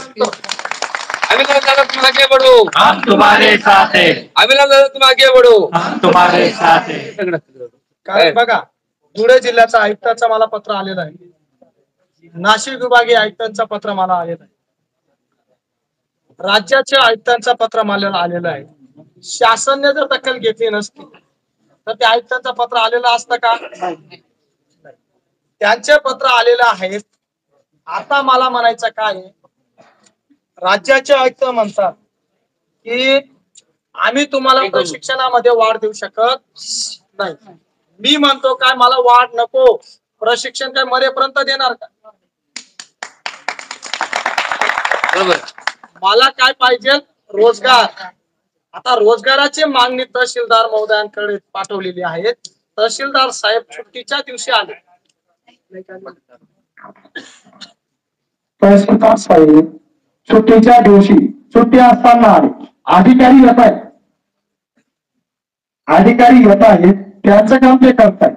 अभिलाष दादा तुम आगे बढ़ो हम तुम्हारे साथ हैं. अभिलाष दादा तुम आगे बढ़ो हम तुम्हारे साथ हैं. कारण बघा धुळे जिल्ह्याचा आयुक्ताचं मला पत्र आलेलं आहे. नाशिक विभागीय आयुक्तांचं पत्र मला आलेलं आहे. राज्याच्या आयुक्तांचं पत्र मला आलेलं आहे. शासनाने जर दखल घेतली नसती तर त्या आयुक्तांचं पत्र आलेलं असतं का त्यांचे पत्र आलेलं आहे. आता मला म्हणायचं काय राज्याचे आयुक्त म्हणतात की आम्ही तुम्हाला प्रशिक्षणामध्ये वाढ देऊ शकत नाही. मी म्हणतो काय मला वाढ नको प्रशिक्षण काय मरेपर्यंत देणार का बरोबर मला काय पाहिजे रोजगार. आता रोजगाराची मागणी तहसीलदार महोदयांकडे पाठवलेली आहे. तहसीलदार साहेब सुट्टीच्या दिवशी आले. तहसीलदार साहेब सुट्टीच्या दिवशी सुट्टी असताना आले. अधिकारी येत आहेत त्यांचं काम ते करतायत.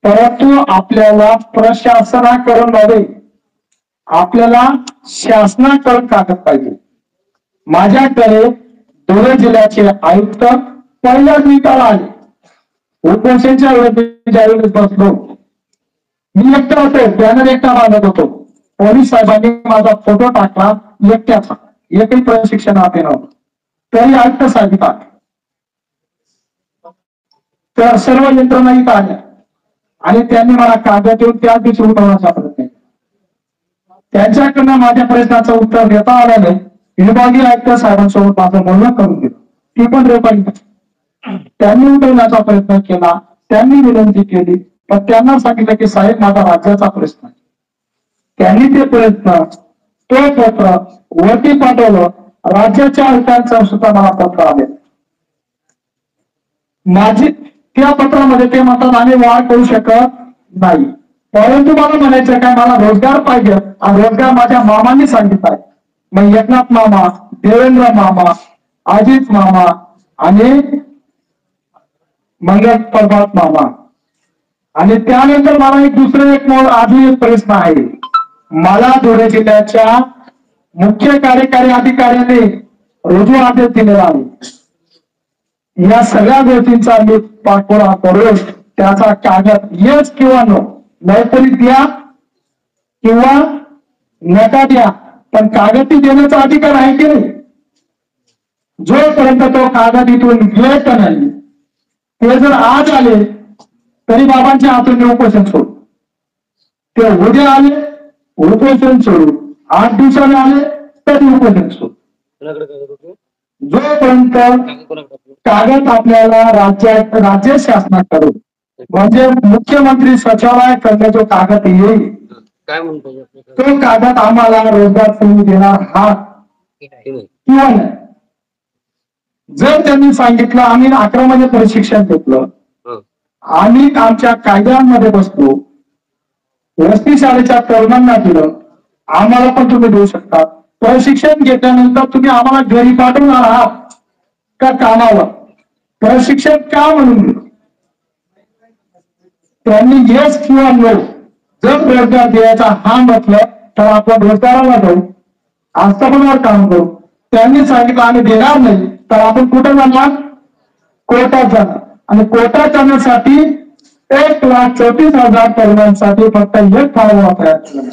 परंतु आपल्याला प्रशासनाकडून नव्हे आपल्याला शासनाकडून कागद पाहिजे. माझ्याकडे धुळे जिल्ह्याचे आयुक्त पहिल्याच निकाल आले. उपोषणच्या वेळेस ज्यावेळेस बसलो मी एकटा होतो बॅनर एकटा बांधत होतो. पोलीस साहेबांनी माझा फोटो टाकला एकट्याचा एकही प्रशिक्षण आपले नव्हतं तरी आयुक्त साहेब आले. तर सर्व यंत्रणा इथं आल्या आणि त्यांनी मला कागद देऊन त्याच दिवशी उठवण्याचा प्रयत्न केला. त्यांच्याकडनं माझ्या प्रश्नाचं उत्तर देता आलं नाही. विभागीय आयुक्त साहेबांसोबत माझं बोलणं करून दिलं ती पण रेकॉर्डिंग त्यांनी उठवण्याचा प्रयत्न केला. त्यांनी विनंती केली पण त्यांना सांगितलं की साहेब माझा राज्याचा प्रश्न आहे त्यांनी ते प्रयत्न तो पत्र वरती पाठवलं. राज्याच्या आयुक्तांचं सुद्धा मला पत्र आले. माझी त्या पत्रामध्ये ते म्हणतात आम्ही वाढ करू शकत नाही, परंतु मला म्हणायचं काय, मला रोजगार पाहिजे आणि रोजगार माझ्या मामांनी सांगितलाय. मग एकनाथ मामा, देवेंद्र मामा, अजित मामा आणि मंगल प्रभात मामा. आणि त्यानंतर मला दुसरं एक अजून एक प्रश्न आहे. मला धुळे जिल्ह्याच्या मुख्य कार्यकारी अधिकाऱ्याने रुजू आदेश दिलेला आहे. या सगळ्या गोष्टींचा मी पाठपुरावा करून त्याचा कागद येस किंवा नो, नोकरी द्या किंवा नका द्या, पण कागद देण्याचा अधिकार आहे की नाही. जोपर्यंत तो कागद इथून येत नाही, ते जर आज आले तरी बाबांच्या हातून उपोषण सोडू, ते उद्या आले उपोषण सोडू, 8 दिवसाने आले तरी उपोषण सोडू. जोपर्यंत कागद आपल्याला राज्य शासनाकडून म्हणजे मुख्यमंत्री सचिवालयाकडनं जो कागद येईल काय म्हणतो तो कागद आम्हाला रोजगार संधी देणार हा किंवा नाही. जर त्यांनी सांगितलं आम्ही 11 मध्ये प्रशिक्षण घेतलं, आम्ही आमच्या कायद्यांमध्ये बसलो, वसती शाळेच्या तरुणांना दिलं, आम्हाला पण तुम्ही देऊ शकता. प्रशिक्षण घेतल्यानंतर तुम्ही आम्हाला घरी पाठवणार आहात का कामावर, प्रशिक्षण का म्हणून दिलं. त्यांनी येस किंवा नो जर रोजगार द्यायचा हा म्हटलं तर आपण रोजगाराला जाऊ, आस्थापनावर काम करू. त्यांनी सांगितलं आम्ही देणार नाही तर आपण कुठे जाणार, कोर्टात जाणार. आणि कोर्टात जाण्यासाठी 1,34,000 तरुणांसाठी फक्त एक फॉर्म वापरायचा.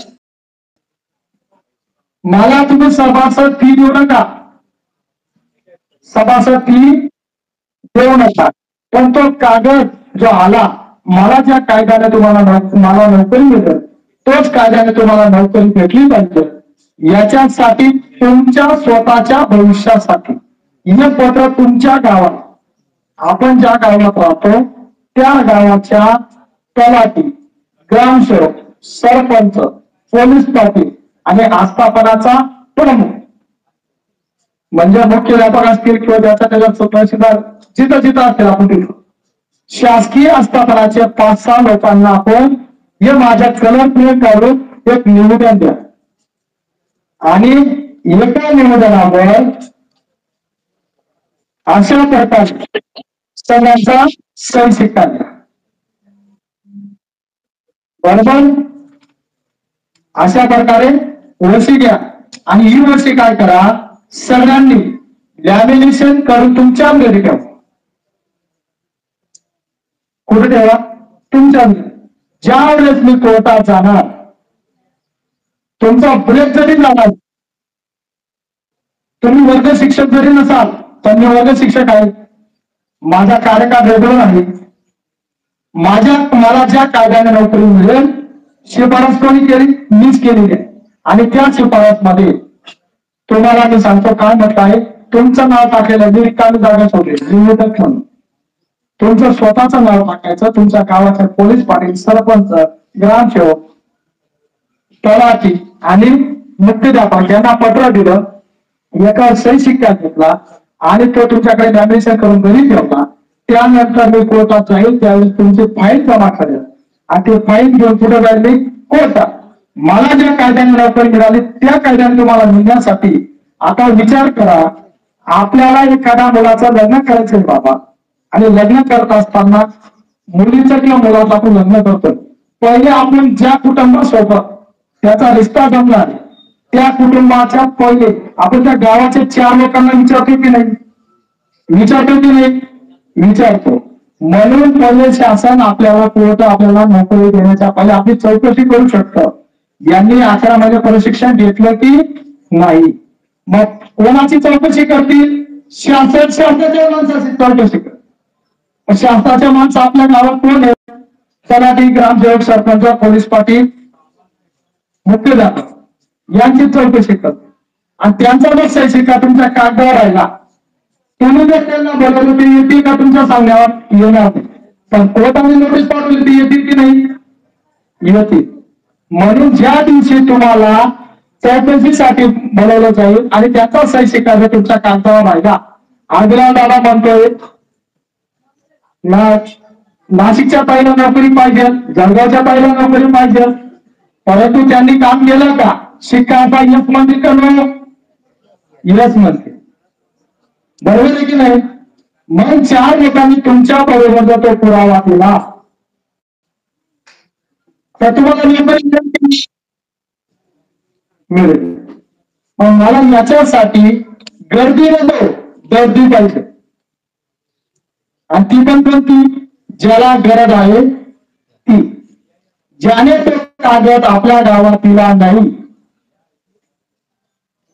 मला तुम्ही सभासद फी देऊ नका, सभासद फी देऊ नका, पण तो कागद जो आला, मला ज्या कायद्याने तुम्हाला मला नोकरी मिळेल तोच कायद्याने तुम्हाला नोकरी भेटली पाहिजे. याच्यासाठी तुमच्या स्वतःच्या भविष्यासाठी हे पत्र तुमच्या गावात, आपण ज्या गावात राहतो त्या गावाच्या तलाठी, ग्रामसेवक, सरपंच, पोलीस पाटील आणि आस्थापनाचा प्रमुख म्हणजे मुख्याध्यापक असतील किंवा त्याच्या तहसीलदार जिथं जिथं असतील आपण तिथं शासकीय आस्थापनाचे 5-6 लोकांना आपण हे माझ्या कलम काढून एक निवेदन द्या आणि एका निवेदनावर अशा प्रकारे सगळ्यांचा सही शिक्का द्या. बरोबर, अशा प्रकारे वशी घ्या आणि ही वशी काय करा, सगळ्यांनी लॅमिनेशन करून तुमच्या घरी ठेवा. कुठे ठेवा, तुमच्या घरी. ज्या वेळेस मी कोर्टात जाणार, तुमचा ब्रेक जरी जाणार, तुम्ही वर्ग शिक्षक जरी नसाल तर मी वर्ग शिक्षक आहे, माझा कार्यकाळ रेग्युलर आहे, मला ज्या कायद्याने नोकरी मिळेल शिफारस कोणी केली, मीच केलेली आहे. आणि त्या शिफारस मध्ये तुम्हाला मी सांगतो काय म्हटलं आहे, तुमचं नाव टाकलेलं मी रिकामी जागा सोडली निवेदक म्हणून, तुमचं स्वतःचं नाव टाकायचं, तुमच्या गावाचे पोलीस पाटील, सरपंच, ग्रामसेवक, तलाठी आणि मुख्याध्यापक यांना पत्र दिलं, एका सही शिक्का घेतला आणि तो तुमच्याकडे लॅमिनेशन करून घरी ठेवला. त्यानंतर मी कोर्टात जाईल, त्यावेळेस तुमची फाईल जमा करेल आणि ते फाईल घेऊन कुठे जाईल मी कोर्टात. मला ज्या कायद्याने नोकरी मिळाली त्या कायद्याने तुम्हाला मिळण्यासाठी आता विचार करा. आपल्याला एखाद्या मुलाचं लग्न करायचंय बाबा, आणि लग्न करत असताना मुलीचं किंवा मुलाचं आपण लग्न करतो, पहिले आपण ज्या कुटुंबासोबत त्याचा रिश्ता जमला त्या कुटुंबाच्या पहिले आपण त्या गावाच्या 4 लोकांना विचारतो की नाही, विचारतो की नाही, विचारतो. म्हणून पहिले शासन आपल्याला कोर्ट आपल्याला नोकरी देण्याच्या पहिले आपली चौकशी करू शकतं, यांनी 11 महिने प्रशिक्षण घेतलं की नाही. मग कोणाची चौकशी करतील, शासनाच्या माणसाची चौकशी कर. शासनाच्या माणसं आपल्या गावात कोण आहे, तलाठी, ग्रामसेवक, सरपंच, पोलीस पाटील, मुख्याध्यापक यांची चौकशी कर आणि त्यांचा जर सही शिक्का तुमच्या कागदावर राहिला, तुम्ही जर त्यांना बोलवलं ते येतील का तुमच्या सांगण्यावर, येणार नाही. पण कोर्टाने नोटीस पाठवली ती येतील की नाही, येतील. म्हणून ज्या दिवशी तुम्हाला चौकशीसाठी बोलवलं जाईल आणि त्याचा सही शिकायचा तुमच्या कागदावर राहिला, आग्रा दादा म्हणतोय नाशिकच्या पहिला नोकरी पाहिजे, जळगावच्या पहिला नोकरी पाहिजे, परंतु त्यांनी काम केलं का? शिक्का आता यस म्हणते का नो? यस म्हणते, बरोबर आहे की नाही? मग 4 लोकांनी तुमच्या बरोबर तो पुरावा केला तर तुम्हाला नोकरी मिळेल. मग मला याच्यासाठी गर्दी नको, गर्दी पाहिजे. आणि ती पण कोणती? ज्याला गरज आहे ती. ज्याने तो कागद आपल्या गावात दिला नाही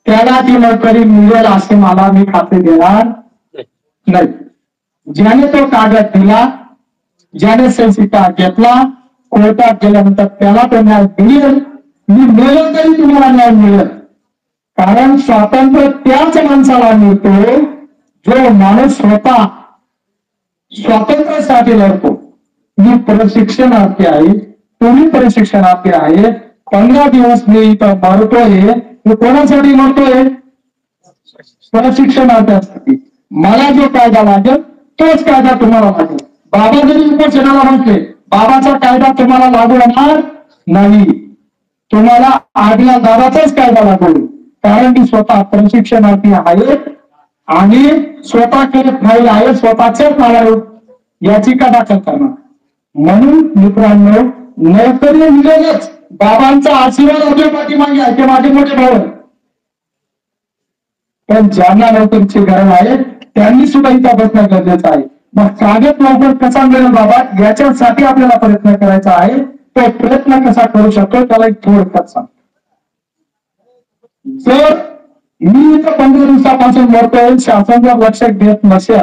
त्याला ती नोकरी मिळेल असे मला मी खात्री देणार नाही. ज्याने तो कागद दिला, ज्याने सहीशिक्का घेतला, कोर्टात गेल्यानंतर त्याला तो न्याय मिळेल. मी मिळेल तरी तुम्हाला न्याय मिळेल. कारण स्वातंत्र्य त्याच माणसाला मिळतो जो माणूस स्वतः स्वातंत्र्यासाठी लढतो. मी प्रशिक्षणार्थी आहे, तुम्ही प्रशिक्षणार्थी आहे. 15 दिवस मी इथं मरतोय, मी कोणासाठी मरतोय? प्रशिक्षणार्थ्यासाठी. मला जो कायदा लागेल तोच कायदा तुम्हाला लागेल. बाबा जरी उपोषणाला म्हटले, बाबाचा कायदा तुम्हाला लागू होणार नाही. तुम्हाला आगल्या दादाचाच कायदा लागू, कारण मी स्वतः प्रशिक्षणार्थी आहे आणि स्वतःकडे फाईल आहे, स्वतःच्याच नावावर याचिका दाखल करणार. म्हणून मित्रांनो, नोकरी मिळेलच. बाबांचा आशीर्वाद आपल्या पाठीमागे आहे, ते माझे मोठे भाऊ आहेत. पण ज्यांना नोकरीची गरज आहे त्यांनी सुद्धा इथं बसणं गरजेचं आहे. मग कागद लवकर कसा मिळेल बाबा, याच्यासाठी आपल्याला प्रयत्न करायचा आहे. तो प्रयत्न कसा करू शकतो त्याला एक थोडक्यात सांग. जर मी इथं 15 दिवसापासून मरतोय, शासन जर लक्ष देत नसेल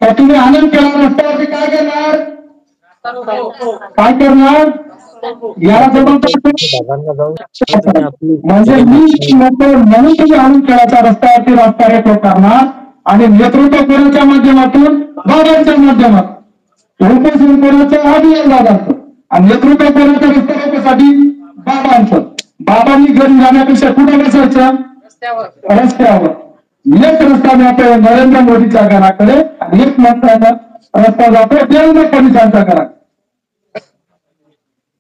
तर तुम्ही आनंद केला रस्त्यावरती काय करणार? काय करणार? याला म्हणजे मी म्हणून तुम्ही आनंद केळाच्या रस्त्यावरती रस्ता रेखो करणार आणि नेतृत्व कोणाच्या माध्यमातून? बाबांच्या माध्यमातून. उपोषण कोणाचं? अभियान दादांचं. आणि नेतृत्व कोणाच्या रस्ता रेखोसाठी? बाबांचं. बाबांनी घरी जाण्यापेक्षा कुठे बसायचं? रस्त्यावर. एक रस्ता जातोय नरेंद्र मोदीच्या घराकडे आणि एक रस्ता जातोय देवेंद्र फडणवीसांच्या घराकडे.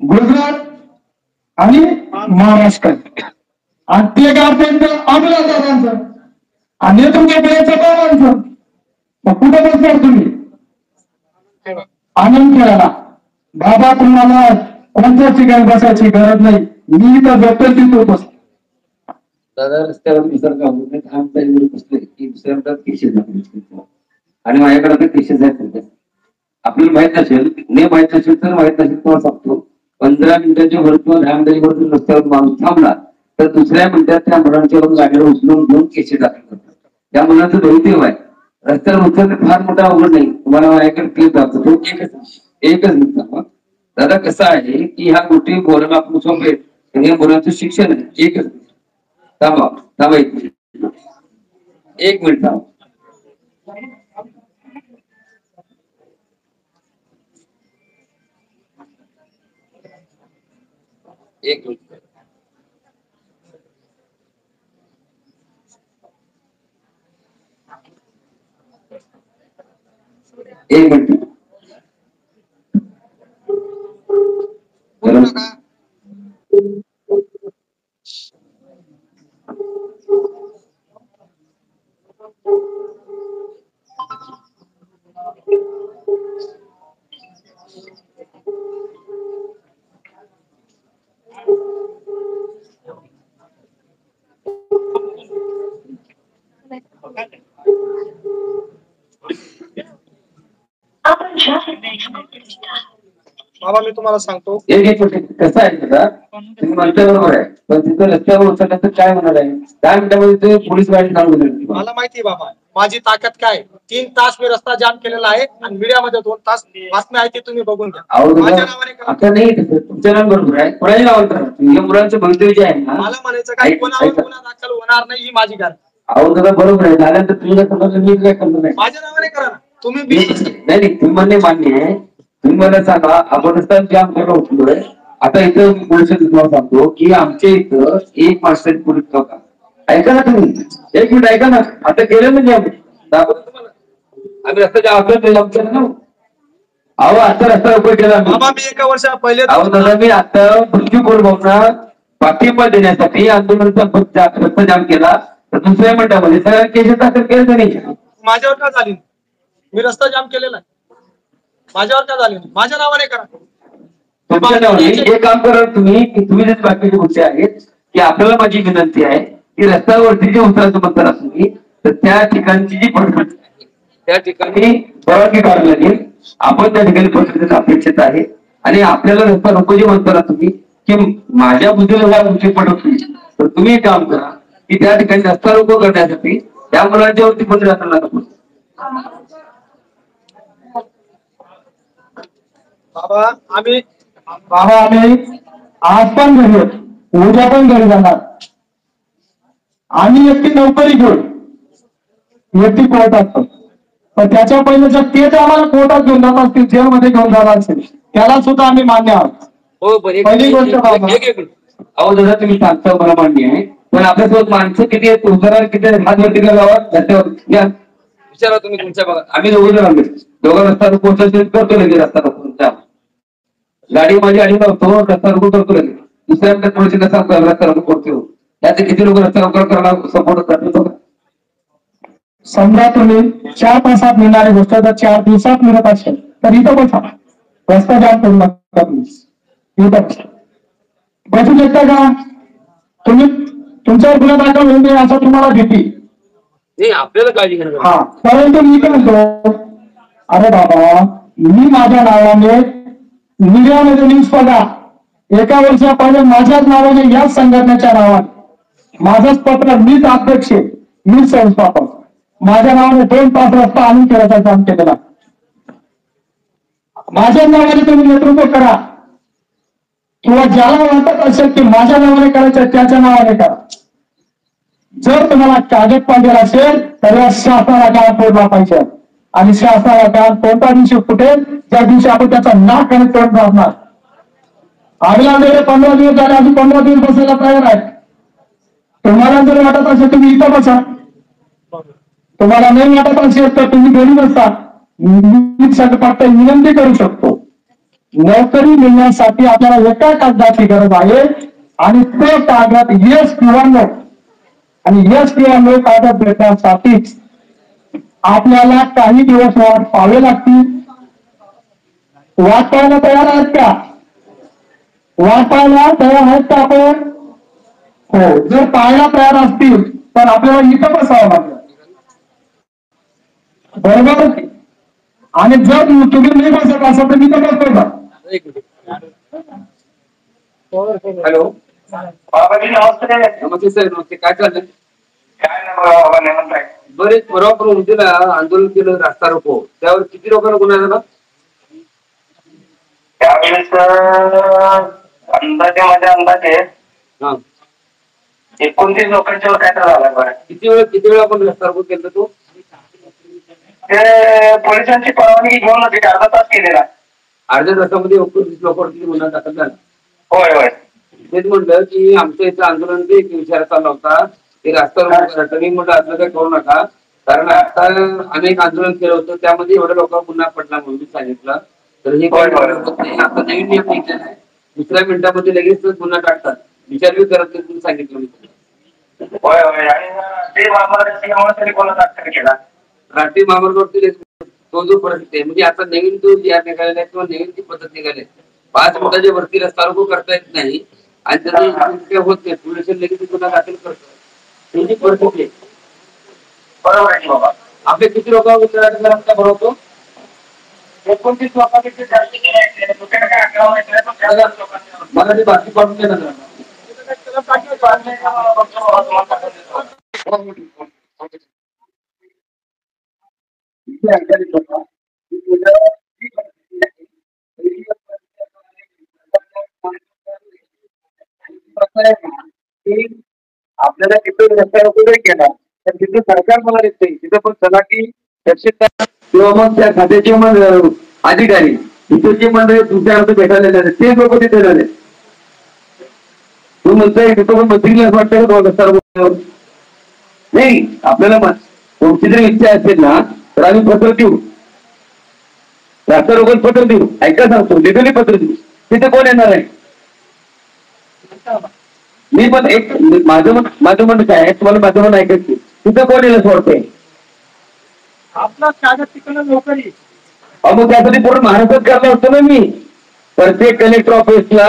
गुजरात आणि महाराष्ट्र. आणि ते गाव त्यांचं अमरावदादांचं आणि नेतृत्व करायचं बाबांचं. मग कुठे बसणार तुम्ही? आनंद खेळायला. बाबा तुम्हाला कोणत्या ठिकाणी बसायची गरज नाही. मी इथं जपतो तिथं बसतो. दादा रस्त्यावर निसर्ग बसले की दुसऱ्या केसेस आणि माझ्याकडे आता केसेस आहेत. आपल्याला माहित नसेल, नाही माहित नसेल तर माहित नसेल तुम्हाला सांगतो. 15 मिनिटाच्या वर किंवा 10 मिनिटाच्या वर रस्त्यावर माणूस थांबला तर दुसऱ्या मिनिटात त्या मुलांच्या गाडीवर उचलून 2 केसेस दाखल करतात. त्या मुलांचं दैव आहे. रस्त्यावर उचलणे फार मोठा अवघड नाही. तुम्हाला माझ्याकडे क्लिप दाखवतो. एकच मिनिट. दादा कसं आहे की ह्या गोष्टी बोलायला आपण सोपे, या मुलांचं शिक्षण आहे. एकच थांबा थांबा, 1 मिनिट थांबा. एक मिनिट. बाबा मी तुम्हाला सांगतो, कसं आहे दादा, तुम्ही म्हणता बरोबर आहे, पण तिथं रस्त्यावर उचलल्याचं काय होणार आहे? 10 मिनिटांमध्ये ते पोलीस गाडी चालू होईल. मला माहिती बाबा माझी ताकद काय. 3 तास मी रस्ता जाम केलेला आहे आणि मीडियामध्ये 2 तास बातम्या आहे ते तुम्ही बघून घ्या. माझ्या नावाने करा. आता नाही, तुमच्या नाव बरोबर आहे, कोणाच्या नावाने करा. या मुलांचं भवितव्य जे आहे ना, मला म्हणायचं काय, कोणावर गुन्हा दाखल होणार नाही ही माझी गॅरंटी. अहो दादा बरोबर आहे. झाल्यानंतर तुम्ही काय मी काय करणार नाही. माझ्या नावाने करा ना तुम्ही. नाही तुम्ही म्हणणे मान्य आहे. तुम्ही मला सांगा, आपण रस्ता जाम करून उठलोय आता इथं पोलीस तुम्हाला सांगतो की आमच्या इथं एक मास्टर पोलीस चौका ऐका ना तुम्ही, एक मिनिट ऐका ना. आता गेलं म्हणजे दाखवतो तुम्हाला. आम्ही रस्त्याच्या ना अहो आता रस्ता उभा केला आम्ही. बाबा मी एका वर्षा पहिले अहो दादा मी आता पृथ्वी कोलभावना पाठिंबा देण्यासाठी आंदोलनाचा रस्ता जाम केला तर दुसऱ्या मिनिटामध्ये सगळ्या केसेस दाखल केले नाही. माझ्यावर का झाली? मी रस्ता जाम केलेला आहे. माझ्यावर का झाली? माझ्या नावाने करा. तुमच्या नावाने एक काम करा तुम्ही की तुम्ही जे बाकीचे गोष्टी आहेत की आपल्याला माझी विनंती आहे की रस्त्यावरती जे उतरायचं म्हणताना तुम्ही तर त्या ठिकाणची जी परिस्थिती त्या ठिकाणी परवानगी काढावी लागेल. आपण त्या ठिकाणी परिस्थितीची अपेक्षित आहे आणि आपल्याला रस्ता नको जे म्हणताना तुम्ही की माझ्या बुद्धीला तुमची पडत नाही तर तुम्ही एक काम करा की त्या ठिकाणी रस्ता रोको करण्यासाठी त्या मुलांच्या वरती पण रस्ता नको. बाबा आम्ही आज पण घरी आहोत, उद्या पण घरी जाणार. आम्ही एकटी नोकरी घेऊन एकटी कोर्टात असतो पण त्याच्या पहिले जर तेच आम्हाला कोर्टात घेऊन जात असतील, जेलमध्ये घेऊन जाणार असेल त्याला सुद्धा आम्ही मान्य आहोत. हो बरं पहिली गोष्ट बाबा, अहो दादा तुम्ही सांगता मला मान्य आहे पण आपल्यासोबत माणसं किती आहेत, उदाहरण किती आहेत, हात वरती गावात रस्त्यावर या विचारा तुम्ही तुमच्या भागात. आम्ही दोघं जण आलो दोघं रस्ता रोको करतो लगेच रस्ता रोको गाडी माझी गाडी नव्हतो रस्ता रोको करतो लगेच दुसऱ्या थोडीशी रस्ता रोको करतो. त्याचे किती लोक रस्ता रोको करायला सपोर्ट करतो. समजा तुम्ही 4 तासात मिळणारी गोष्ट जर 4 दिवसात मिळत असेल तर इथं बसा, रस्ता जाम करू नका प्लीज. इथं बसा, बसू शकता का तुम्ही? तुमच्यावर गुन्हा दाखल होऊ नये असं तुम्हाला भीती नाही आपल्याला काळजी घेणं. हा, परंतु मी काय म्हणतो, अरे बाबा मी माझ्या नावाने मीडियामध्ये न्यूज बघा, एका वर्षा पहिले माझ्याच नावाने याच संघटनेच्या नावाने माझंच पत्र, मीच अध्यक्ष, मीच संस्थापक, माझ्या नावाने 2 तास रस्ता आणून केल्याचं काम केलेला. माझ्या नावाने तुम्ही नेतृत्व करा किंवा ज्याला वाटत असेल की माझ्या नावाने करायचं त्याच्या नावाने करा. जर तुम्हाला कागद पाहिजे असेल तर या शासनाला काम पूर्ण पाहिजे आणि शासनाला काम कोणत्या दिवशी फुटेल त्या दिवशी आपण त्याचा नाक आणि तोंड मारणार. आम्हाला 15 दिवस झाले, अजून 15 दिवस बसायला तयार आहे. तुम्हाला जर वाटत असेल तुम्ही इथं बसा, तुम्हाला नाही वाटत असेल तर तुम्ही घरी बसा. मी फक्त विनंती करू शकतो, नोकरी मिळण्यासाठी आपल्याला एका कागदाची गरज आहे आणि तो कागद येस किंवा नो, आणि यश किंवा नो कागद भेटण्यासाठीच आपल्याला काही दिवस वाट पाहावे लागतील. वाट पाहायला तयार आहेत का? वाट पाहायला तयार आहेत का आपण? हो, जर पाहायला तयार असतील तर आपल्याला इथं बसावं लागेल, बरोबर. आणि जर तुम्ही नाही बसत असाल तर मी तर बसतो का? हॅलो बाबाजी नमस्ते. नमस्ते सर. नमस्ते. काय चाललंय? काय नाही बाबा म्हणताय. बरेच परवा पण उद्याला आंदोलन केलं रस्ता रोको, त्यावर किती लोकांना गुन्हा झाला? त्यावेळेस अंदाजे हा 29 लोकांच्यावर काय तर झाला बरं. किती वेळ आपण रस्ता रोको केला तो? ते पोलिसांची परवानगी घेऊन होती, अर्धा तास केलेला. अर्ध्या तासामध्ये 29 लोकांवरती गुन्हा दाखल झाला. होय होय. तेच म्हटलं की आमच्या इथं आंदोलन एक विचार चालला होता की रस्ता रोको करायचं. मी म्हटलं असं काही करू नका, कारण आता अनेक आंदोलन केलं होतं त्यामध्ये एवढ्या लोकांना गुन्हा पडला म्हणून मी सांगितलं. तर हे आता नवीन नियम निघाला आहे, दुसऱ्या मिनिटामध्ये लगेच गुन्हा टाकतात, विचार बी करत नाही. तुम्ही सांगितलं मी होय होय. आणि ते महामार्गावरती कोणाला दाखल केला? राष्ट्रीय महामार्गावरती तो जो परिस्थिती आहे, म्हणजे आता नवीन जो जी निघालेला आहे किंवा नवीन जी पद्धत निघाली 5 मिनिटाच्या वरती रस्ता रोको करता येत नाही आणि त्याचे होत नाही, पोलिस लगेच गुन्हा दाखल करतात. ही जी परिस्थिती आहे बरोबर आहे बाबा. आपले किती लोकांना रस्ता भरवतो? 29 लोकांपैकी जास्त मला ते बाकी पाठवून देणार. आपल्याला तिथं रस्ता रोको जरी केला तर तिथे सरकार मला दिसते तिथे पण तलाठी तहसीलदार किंवा मग त्या खात्याचे मग अधिकारी इथे जे मंडळी तुमच्या अर्थ भेटायला ते लोक तिथे झाले तू म्हणतोय तो मंत्रीला असं वाटतं का रस्ता रोखल्यावर? नाही, आपल्याला कोणती जरी इच्छा असेल ना तर आम्ही पत्र देऊ, रस्ता रोखून पत्र देऊ. ऐका सांगतो, लिगली पत्र देऊ. तिथे कोण येणार आहे? मी पण एक माझं म्हणणं काय आहे, तुम्हाला माझं म्हणणं ऐकायचं, तिथं कोण येईल असं वाटतंय? आपला कागद तिकडे लवकर येईल. मग त्यासाठी पूर्ण महाराष्ट्रात करणार होतो ना मी. प्रत्येक कलेक्टर ऑफिसला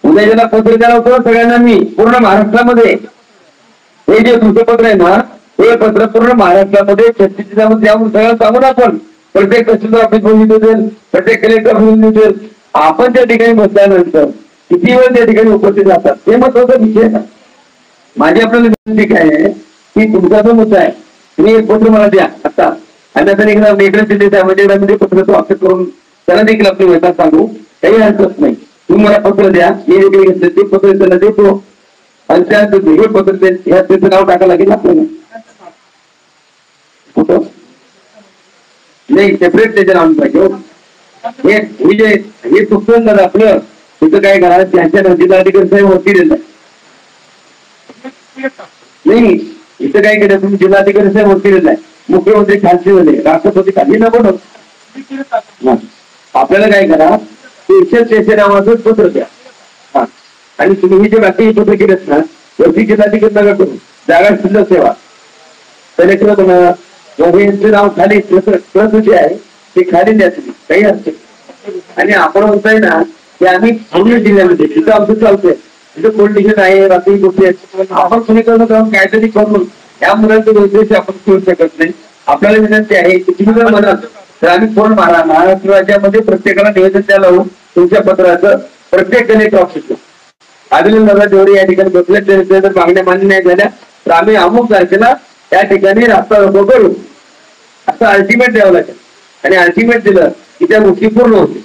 उद्याला पत्र द्यायला होतं सगळ्यांना मी, पूर्ण महाराष्ट्रामध्ये. हे जे दुसरं पत्र आहे ना, हे पत्र पूर्ण महाराष्ट्रामध्ये 36 जिल्ह्यामध्ये त्यामुळे सगळं सांगून आपण प्रत्येक तहसीलदार ऑफिस बघितलं असेल, प्रत्येक कलेक्टर ऑफिस असेल, आपण त्या ठिकाणी बसल्यानंतर किती वेळ त्या ठिकाणी उपस्थित राहतात ते महत्वाचा विषय आहे. माझी आपल्याला विनंती काय आहे की तुमचा जो मुद्दा आहे तुम्ही एक पत्र मला द्या आता, आणि आता एकदा वेगळं दिले त्यामध्ये पत्राचं वापर करून त्याला देखील आपली व्यथा सांगू, काही हरकत नाही. तुम्ही मला पत्र द्या, मी वेगळे घेतले ते पत्र त्याला देतो, आणि त्या हे पत्र त्याचं नाव टाकायला लागेल आपल्याला. कुठं नाही, सेपरेट त्याच्या नाव पाहिजे. हे चुकतं झालं आपलं. तिथं काय करा, त्यांच्या जिल्हाधिकारी साहेब वरती दिलं नाही, इथं काय केलं तुम्ही, जिल्हाधिकारी साहेब वरती दिलाय, मुख्यमंत्री खालची झाले, राष्ट्रपती खाली न बनव. आपल्याला काय करा, ते नावाचं पत्र द्या. आणि तुम्ही हे जे बाकी पत्र केलेत ना, वरती जिल्हाधिकारी नका करू, जागा शिल्लक सेवा कलेक्टर बनवा, यांचं नाव खाली प्रत जे आहे ते खाली द्या तुम्ही, काही असते. आणि आपण म्हणताय ना की आम्ही पुणे जिल्ह्यामध्ये तिथं आमचं चालतंय, तिथं पोलिटिशियन आहे, रात्री गोष्टी आहेत, आपण समीकरण करून काहीतरी करून या मुलांचे उद्देश आपण ठेवू शकत नाही. आपल्याला विनंती आहे की तुम्ही जर म्हणाल तर आम्ही फोन मारा, महाराष्ट्र राज्यामध्ये प्रत्येकाला निवेदन द्यायला लावू तुमच्या पत्राचं, प्रत्येक कलेक्टर ऑफिसला आदिल दादा जेवढे या ठिकाणी बसले जर मागण्या मान्य नाही झाल्या तर आम्ही अमुक तारखेला त्या ठिकाणी रास्ता रोको करू, असं अल्टिमेट द्यावं लागेल. आणि अल्टिमेट दिलं की त्या गोष्टी पूर्ण होतील.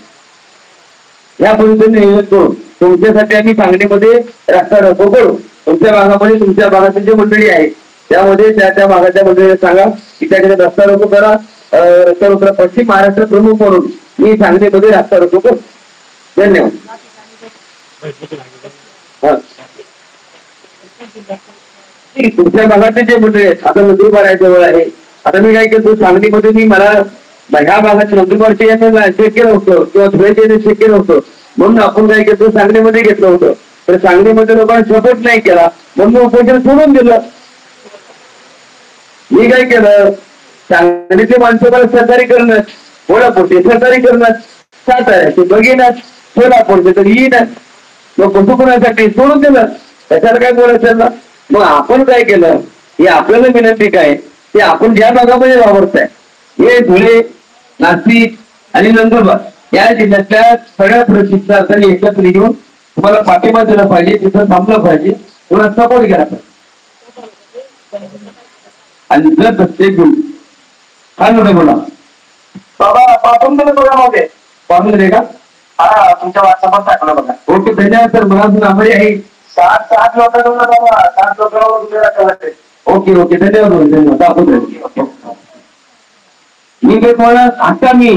या पद्धतीने नियोजन करून तुमच्यासाठी आम्ही सांगलीमध्ये रस्ता रोको करू. तुमच्या भागामध्ये तुमच्या भागातील जे मंडळी आहे त्यामध्ये त्या भागाच्या मंडळीला सांगा की त्या ठिकाणी रस्ता रोको करा. रस्ता रोको पश्चिम महाराष्ट्र प्रमुख म्हणून मी सांगलीमध्ये रस्ता रोको करू. धन्यवाद. तुमच्या भागातले जे मंडळी आहेत, आता नंदुरबार आहे जवळ आहे, आता मी काय करतो सांगलीमध्ये मी मला ह्या भागात नंदुरबारचे चेक केलं होतं किंवा धुळ्याचे चेक केलं होतं, म्हणून आपण काय करतो सांगलीमध्ये घेतलं होतं. तर सांगलीमध्ये लोकांना सपोर्ट नाही केला म्हणून उपोषण सोडून दिलं. मी काय केलं, सांगलीचे माणसं मला सहकारी करणं, कोल्हापूरचे सहकारी करणं, साताऱ्याचे बघीनच, सोलापूरचे तर येईनच, मग कसं कोणासाठी सोडून दिलं. त्याच्याला काय बोलायचं ना. मग आपण काय केलं, हे आपल्याला विनंती काय ते आपण ज्या भागामध्ये वावरताय हे धुळे, नाशिक आणि नंदुरबार या जिल्ह्यातल्या सगळ्या प्रशिक्षणार्थी एकत्र येऊन तुम्हाला पाठिंबा दिला पाहिजे, तिथं थांबलं पाहिजे, तुम्हाला सपोर्ट केला पाहिजे. आणि जर प्रत्येक गुण काय नव्हते बोला बाबा पाठवून दिलं प्रोग्राममध्ये पाठवून दिले का? हा, तुमच्या व्हॉट्सअपवर टाकलं बघा. ओके, धन्यवाद सर. मला नांबरी आहे 7 लोकांना बाबा, 7 लोकांवर. ओके ओके, धन्यवाद धन्यवाद. दाखवतो मी काय तुम्हाला आता मी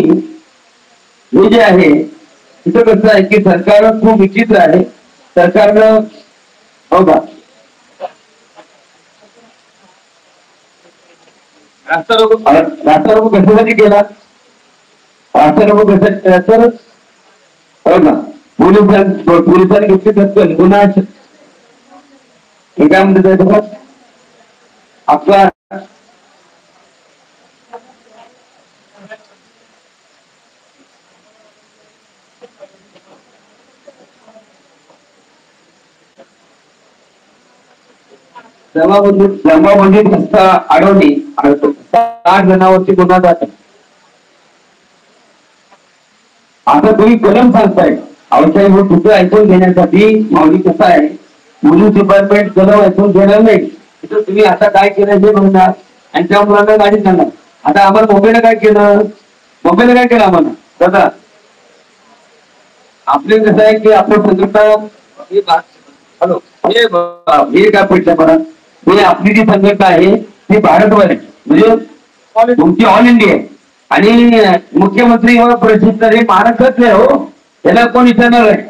हे जे आहे तिथं कसं आहे की सरकार खूप विचित्र आहे. सरकारनं बघा रास्ता रोको कशासाठी केला, रास्ता रोको कशासाठी केला तर बघा पोलिसांनी घेतली गुन्हा हे काय म्हणतात आपला जमाबंदी संस्था अडवली, 60 जणांवरती गुन्हा दाखल. आता तुम्ही कलम सांगताय आवश्यक तुझं ऐकून घेण्यासाठी. माऊली कसं आहे, पोलीस डिपार्टमेंट कलम ऐकून घेणार नाही, तिथं तुम्ही आता काय केलं हे म्हणणार आणि त्या मुलांना गाडी सांगणार. आता आम्हाला मुंबईला काय केलं, मुंबईला काय केलं आम्हाला दादा, आपले कसं आहे की आपलं संघटना हॅलो हे काय पडलं मला, हे आपली जी संघटना आहे ती भारतभर आहे, म्हणजे तुमची ऑल इंडिया आहे. आणि मुख्यमंत्री व प्रसिद्ध हे महाराष्ट्रातले हो, त्याला कोण विचारणार आहे.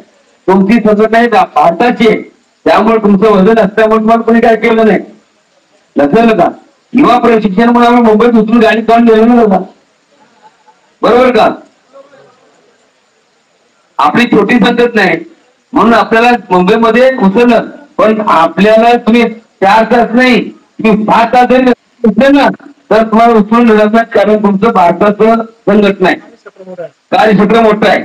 तुमची संघटना आहे भारताची आहे, त्यामुळे तुमचं वजन असल्यामुळे तुम्हाला कोणी काय केलं नाही. लक्षात का? युवा प्रशिक्षण म्हणून आम्ही मुंबईत उतरून गाडी काढून गेलो ना, बरोबर का? आपली छोटी पद्धत नाही म्हणून आपल्याला मुंबईमध्ये उचललं, पण आपल्याला तुम्ही 4 तास नाही, तुम्ही 6 तास जरी उचल ना तर तुम्हाला उचलून नेणार, कारण तुमचं भारताचं संघटना आहे, कार्यक्षेत्र मोठं आहे,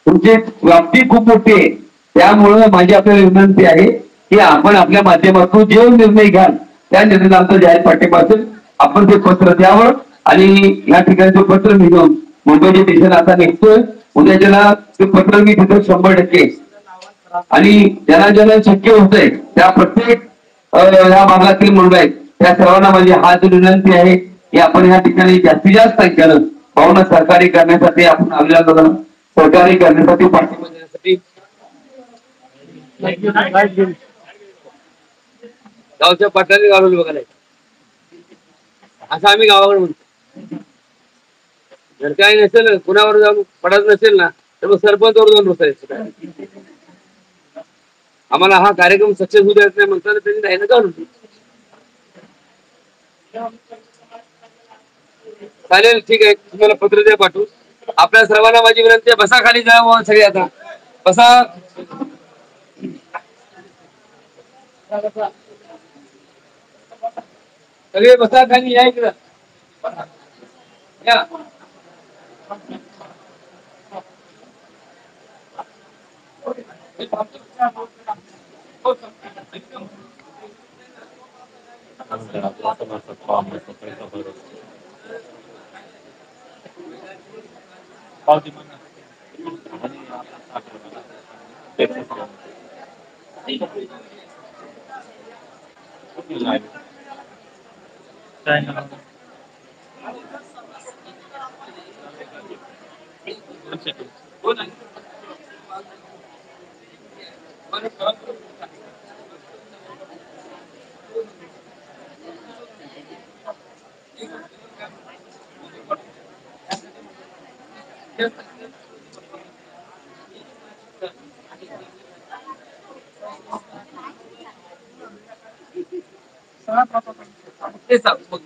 तुमची व्याप्ती खूप मोठी आहे. त्यामुळं माझी आपल्याला विनंती आहे की आपण आपल्या माध्यमातून जे निर्णय घ्याल त्या निर्णयाला आमचा जाहीर पाठिंबा असेल. आपण ते पत्र द्यावं आणि या ठिकाणी ते पत्र मी घेऊन मुंबईच्या दिशेला आता निघतोय. उद्याच्याला ते पत्र मी तिथं 100% आणि ज्यांना ज्यांना शक्य होतंय त्या प्रत्येक या भागातील मुलं आहेत त्या सर्वांना माझी हात विनंती आहे की आपण या ठिकाणी जास्तीत जास्त संख्येनं भावना सहकार्य करण्यासाठी, आपण आपल्याला सहकार्य करण्यासाठी, पाठिंबा देण्यासाठी गावच्या पाटलांनी गावली बघायला असं आम्ही गावाकडे म्हणतो. जर काही नसेल, कुणावर जाऊन पडत नसेल ना तर मग सरपंचवर जाऊन बसायचं. आम्हाला हा कार्यक्रम सक्सेस होऊ द्यायचा नाही म्हणताना त्यांनी नाही ना काढून. चालेल, ठीक आहे, तुम्हाला पत्र द्या पाठवून. आपल्या सर्वांना माझी विनंती आहे, बसा खाली जा सगळे, आता बसा. सगळे बसा खाली, या इकडं या.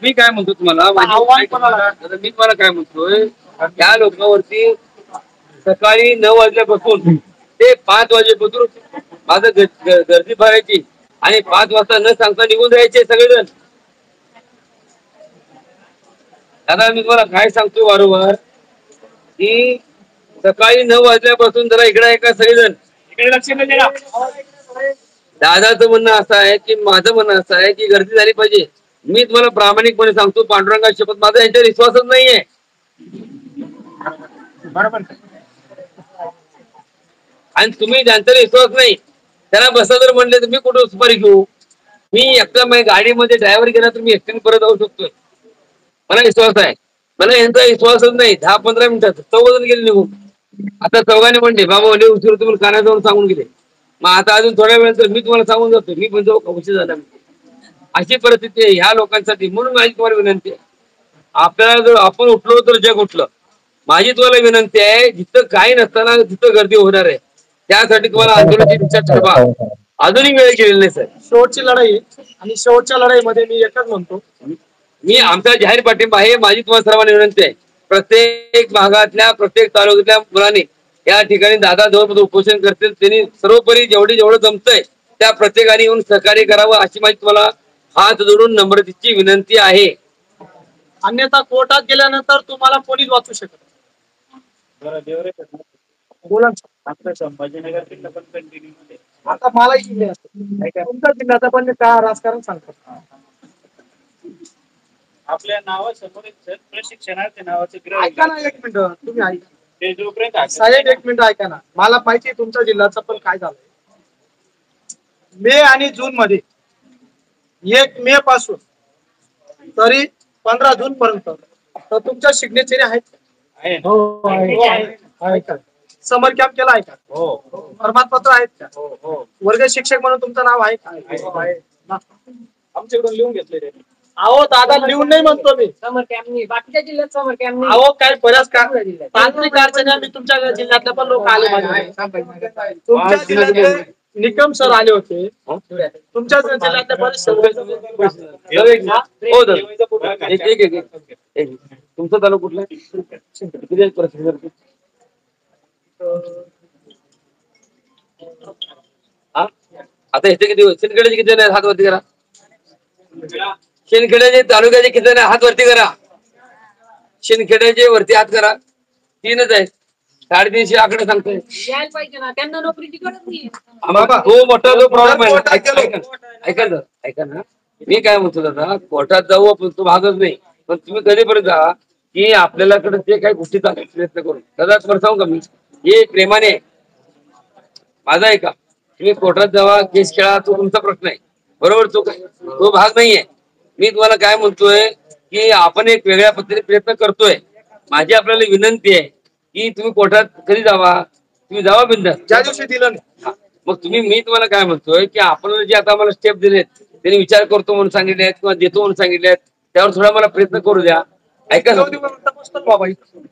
मी काय म्हणतो तुम्हाला, मी तुम्हाला काय म्हणतोय, त्या लोकांवरती सकाळी 9 वाजल्यापासून ते 5 वाजेपासून माझं गर्दी भरायची आणि 5 वाजता न सांगता निघून जायचे सगळेजण. दादा मी तुम्हाला काय सांगतो वारंवार की सकाळी 9 वाजल्यापासून जरा इकडे का सगळेजण इकडे लक्ष न द्या. दादाचं म्हणणं असं आहे की, माझं म्हणणं असं आहे की गर्दी झाली पाहिजे. मी तुम्हाला प्रामाणिकपणे सांगतो, पांडुरंगा शपथ, माझा यांच्यावर विश्वासच नाहीये. बरोबर. आणि तुम्ही ज्यांचा विश्वास नाही त्यांना बसा जर म्हणले तर मी कुठं सुपारी घेऊ? मी एकटा माझ्या गाडीमध्ये ड्रायव्हर गेला तर मी एकट्याने परत जाऊ शकतोय. मला विश्वास आहे, मला यांचा विश्वासच नाही. 10-15 मिनिटात 4 जण गेले निघून. आता 4घांनी म्हणले बाबा म्हणजे उशीर तुम्ही काना जाऊन सांगून गेले. मग आता अजून थोड्या वेळ तर मी तुम्हाला सांगून जातो, मी पण जाऊ उशीर झाला. अशी परिस्थिती आहे ह्या लोकांसाठी. म्हणून माझी तुम्हाला विनंती आहे, आपल्याला जर आपण उठलो तर जग उठलं. माझी तुम्हाला विनंती आहे, जिथं काही नसताना जिथं गर्दी होणार आहे त्यासाठी तुम्हाला आंदोलनाची दिशा ठरवा. अजूनही वेळ गेलेली नाही सर. शेवटची लढाई आणि शेवटच्या लढाईमध्ये मी एकच म्हणतो, मी आमचा जाहीर पाठिंबा आहे. माझी तुम्हाला सर्वांना विनंती आहे, प्रत्येक भागातल्या प्रत्येक तालुक्यातल्या मुलांनी या ठिकाणी दादा जवळ उपोषण करतील, त्यांनी सर्वोपरी जेवढं जमतंय त्या प्रत्येकाने येऊन सहकार्य करावं अशी माझी तुम्हाला हात जोडून नम्रतेची विनंती आहे. अन्यथा कोर्टात गेल्यानंतर तुम्हाला कोणीच वाचू शकत. बोला संभाजीनगर जिल्हा पण कंटिन्यू मध्ये आता मला तुमचा जिल्ह्याचा पण का राजकारण सांगतात. आपल्या नावासमोर प्रशिक्षणार्थी नावाचं ऐका ना एक मिनिट, तुम्ही ऐका ते जोपर्यंत साहेब, एक मिनिट ऐका ना. मला पाहिजे तुमच्या जिल्ह्याचं पण काय झालंय. मे आणि जून मध्ये 1 मे पासून तरी 15 जून पर्यंत तर तुमच्या सिग्नेचरी आहेत. समर कॅम्प केला आहे का? प्रमाणपत्र आहेत का? वर्ग शिक्षक म्हणून तुमचं नाव आहे का? आमच्याकडून लिहून घेतले. अहो दादा, लिहून नाही म्हणतो मी. समर कॅम्प नाही, बाकीच्या जिल्ह्यात समर कॅम्प नाही. अहो काय बऱ्याच तांत्रिक अडचणी, मी तुमच्या जिल्ह्यातले पण लोक आले माझ्याकडे. तुमच्या जिल्ह्यातले निकम सर आले होते तुमच्याच जिल्ह्यातले बरेचसे हो दादा. एक. तुमचा तालुका कुठला किती आहेत प्रशिक्षण? हा? आता इथे किती शेनखेड्याचे किती जण आहेत? हात वरती करा. शेनखेड्याचे तालुक्याचे किती जण आहेत? हात वरती करा. शेनखेड्याचे वरती हात करा. 3च आहेत. 350 आकडे सांगतोय. यायला पाहिजे ना, त्यांना नोकरीची गरज नाही. तो मोठा जो प्रॉब्लेम आहे. ऐका ना, मी काय म्हणतो दादा, कोर्टात जाऊ आपण, तो भागच नाही. पण तुम्ही कधीपर्यंत जा की आपल्याकडे ते काही गोष्टी चालण्याचा प्रयत्न करू. दादा तुम्हाला सांगू का मी, हे प्रेमाने माझा आहे का, तुम्ही कोर्टात जावा, केस खेळा, तो तुमचा प्रश्न आहे. बरोबर, तो भाग नाहीये. मी तुम्हाला काय म्हणतोय की आपण एक वेगळ्या पद्धतीने प्रयत्न करतोय. माझी आपल्याला विनंती आहे की तुम्ही कोर्टात कधी जावा, तुम्ही जावा बिंदास. ज्या दिवशी दिलं नाही मग मी तुम्हाला काय म्हणतोय की आपण जे आता आम्हाला स्टेप दिलेत, त्यांनी विचार करतो म्हणून सांगितले आहेत किंवा देतो म्हणून सांगितले आहेत, त्यावर थोडा मला प्रयत्न करू द्या. ऐका ना.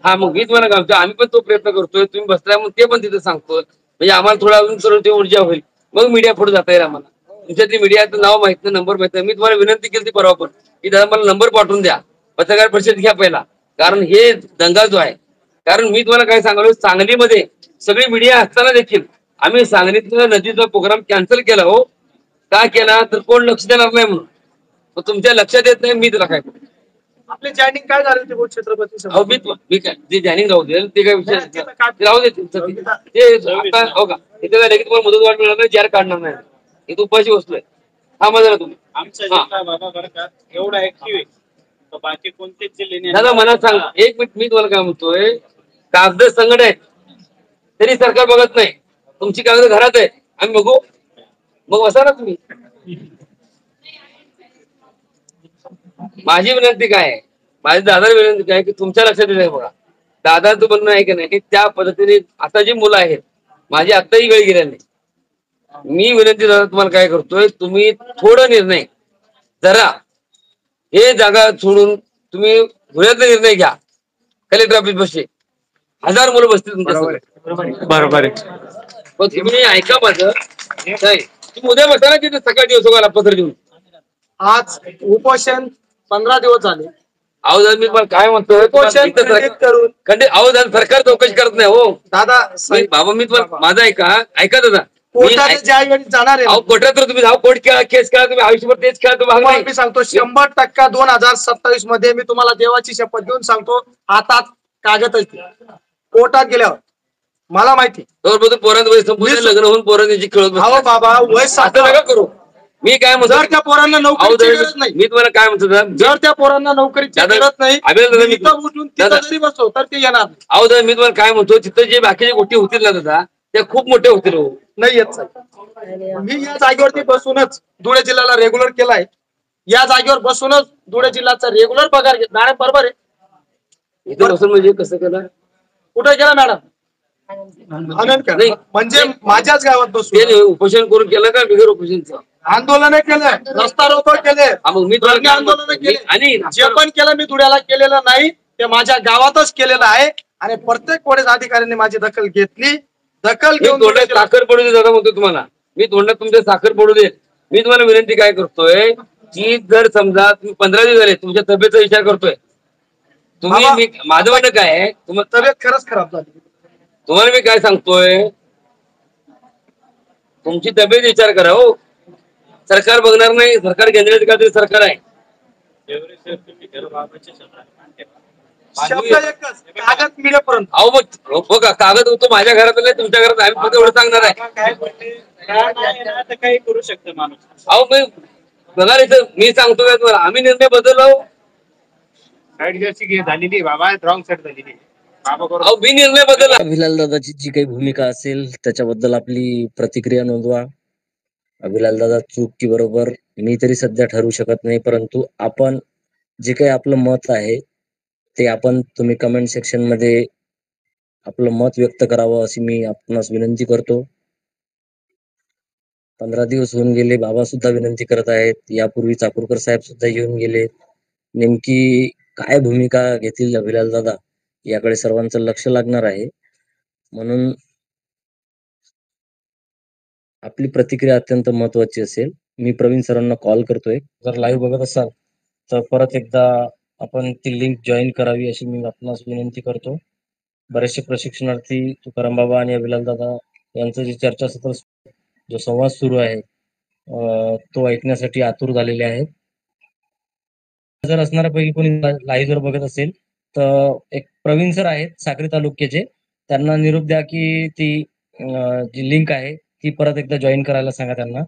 हा, मग मी तुम्हाला काय म्हणतो, आम्ही पण तो प्रयत्न करतोय, तुम्ही बसलाय म्हणून ते पण तिथे सांगतोय. म्हणजे आम्हाला थोडा अजून करून ते ऊर्जा होईल. मग मीडिया पुढे जाता येईल आम्हाला. तुमच्यातली मीडियाचं नाव माहित नाही, नंबर माहित नाही. मी तुम्हाला विनंती केली ती परवा पण की दादा मला नंबर पाठवून द्या, पत्रकार परिषद घ्या पहिला. कारण हे दंगा जो आहे, कारण मी तुम्हाला काय सांगालो, सांगलीमध्ये सगळी मीडिया असताना देखील आम्ही सांगलीतल्या नदीचा प्रोग्राम कॅन्सल केला. हो, का केला तर कोण लक्ष देणार नाही म्हणून. मग तुमच्या लक्षात येत नाही, मी तुला काय करू? आपले जॉईनिंग काय झाले ते छत्रपती अहो मी काय जे जॅनिंग राहू दे, ते काय विषय नाही. ते राहू दे तुमचं ते आता हो का, इथे काय लगेच तुम्हाला मुदत वाढ मिळणार नाही, जार काढणार नाही. इथे उपाशी बसलोय. हा माझा तुम्ही आमचा जिल्हा बाबा बरं का एवढा ऍक्टिव्ह आहे तर बाकी कोणतेच जिल्हे नाही. दादा मला सांग, एक मिनिट, मी तुम्हाला काय म्हणतोय, कागद संगड आहेत तरी सरकार बघत नाही. तुमची कागद घरात आहे, आम्ही बघू. मग बसा ना तुम्ही. माझी विनंती काय आहे, माझी दादा विनंती काय की तुमच्या लक्षात येईल बघा, दादाचं म्हणणं आहे की नाही त्या पद्धतीने आता जी मुलं आहेत, माझी आत्ताही वेळ गेलेली नाही. मी विनंती दादा तुम्हाला काय करतोय, तुम्ही थोडा निर्णय जरा हे जागा सोडून तुम्ही धुळ्यातला निर्णय घ्या. कलेक्टर ऑफिस बसचे 1000 मुलं बसतील तुमच्या. बरोबर आहे. पण तुम्ही ऐका माझं, नाही तुम्ही उद्या बसा ना तिथे सकाळी दिवस पत्र देऊन. आज उपोषण 15 दिवस झाले. अहो दादा मी पण काय म्हणतोय, उपोषण खंडित करून अहो दादा सरकार चौकशी करत नाही. हो दादा बाबा, मी तुम्हाला माझा ऐका दादा, कोर्टात ज्या वेळी जाणार आहे अहो कोर्टात तर तुम्ही जाऊ, कोर्ट खेळा, केस खेळा, तुम्ही आयुष्यभर तेच खेळा, तो भाग तुम्हाला नाही. मी सांगतो 100% 2027 मध्ये मी तुम्हाला देवाची शपथ देऊन सांगतो, हातात कागद कोर्टात गेल्यावर मला माहिती तर पोरांत वय संपूर्ण लग्न होऊन पोरांची खेळत बसले. अहो बाबा वय असं नका करू. मी काय म्हणतो, जर त्या पोरांना अहो नोकरीची दादा, गरज नाही, मी तुम्हाला काय म्हणतो दादा, जर त्या पोरांना नोकरीची दादा, गरज नाही, अभिनंदन दादा, मी इथं उठून तिथं दादा. जरी बसलो तर ते येणार नाही. अहो दादा मी तुम्हाला काय म्हणतो, तिथं जे बाकीच्या गोष्टी होतील ना दादा, त्या खूप मोठ्या होतील. हो नाही येत साहेब. मी या जागेवरती बसूनच धुळे जिल्ह्याला रेग्युलर केलाय. या जागेवर बसूनच धुळे जिल्ह्याचा रेग्युलर पगार घेत. मॅडम बरोबर आहे. इथे बसून म्हणजे कसं केलं, कुठे गेला मॅडम? आनंद केला. नाही. म्हणजे माझ्याच गावात बसून ते उपोषण करून केलं का बिगर उपोषणचं? आंदोलन केलंय, रस्ता रोको केले, मग मी धरणे आंदोलन केले, आणि जे पण केलं मी धुळ्याला केलेलं नाही, ते माझ्या गावातच केलेलं आहे. आणि प्रत्येक पोलीस अधिकाऱ्यांनी माझी दखल घेतली. दखल मी घेऊन तोंडात साखर पडू दे दादा म्हणतो तुम्हाला, मी तोंडात तुमच्या साखर पडू दे. मी तुम्हाला विनंती काय करतोय की जर समजा तुम्ही 15 दिवस झाले तुमच्या तब्येतीचा विचार करतोय तुम्ही, माझं म्हणणं काय आहे, तब्येत खरंच खराब झाली. तुम्हाला मी काय सांगतोय, तुमची तब्येत विचार करा. हो सरकार बघणार नाही, सरकार केंद्रात काहीतरी सरकार आहे. शब्द एकच, कागद मिळेपर्यंत. अहो मग बघा, कागद होतो माझ्या घरात नाही, तुमच्या घरात, आम्ही फक्त एवढं सांगणार आहे. काही करू शकतो माणूस. अहो मी बघा इथं मी सांगतो काय तुम्हाला, आम्ही निर्णय बदललो. झालेली बाबा, रॉंग साईड झालेली. अहो मी निर्णय बदलला. अभिलाल दादाची जी काही भूमिका असेल त्याच्याबद्दल आपली प्रतिक्रिया नोंदवा. अभिलाल दादा चूक की बरोबर मी तरी सध्या ठरवू शकत नाही, परंतु आपण जे काही आपलं मत आहे ते आपण तुम्ही कमेंट सेक्शन मध्ये आपलं मत व्यक्त करावं अशी मी आपणास विनंती करतो. 15 दिवस होऊन गेले, बाबा सुद्धा विनंती करत आहेत, यापूर्वी चाकूरकर साहेब सुद्धा येऊन गेले. नेमकी काय भूमिका घेतील अभिलाल दादा याकडे सर्वांचं लक्ष लागणार आहे. म्हणून आपली प्रतिक्रिया अत्यंत महत्वाची असेल. मी प्रवीण सरांना कॉल करतोय. जर लाईव्ह बघत असाल तर परत एकदा आपण ती लिंक जॉईन करावी अशी मी आपणास विनंती करतो. बरेचसे प्रशिक्षणार्थी तुकाराम बाबा आणि अभिलाल दादा यांचं जे चर्चासत्र जो संवाद सुरू आहे तो ऐकण्यासाठी आतुर झालेले आहेत. जर असणाऱ्यापैकी कोणी लाईव्ह जर बघत असेल तर एक प्रवीण सर आहेत साक्री तालुक्याचे, त्यांना निरोप द्या की ती जी लिंक आहे ती परत एकदा जॉईन करायला सांगा त्यांना.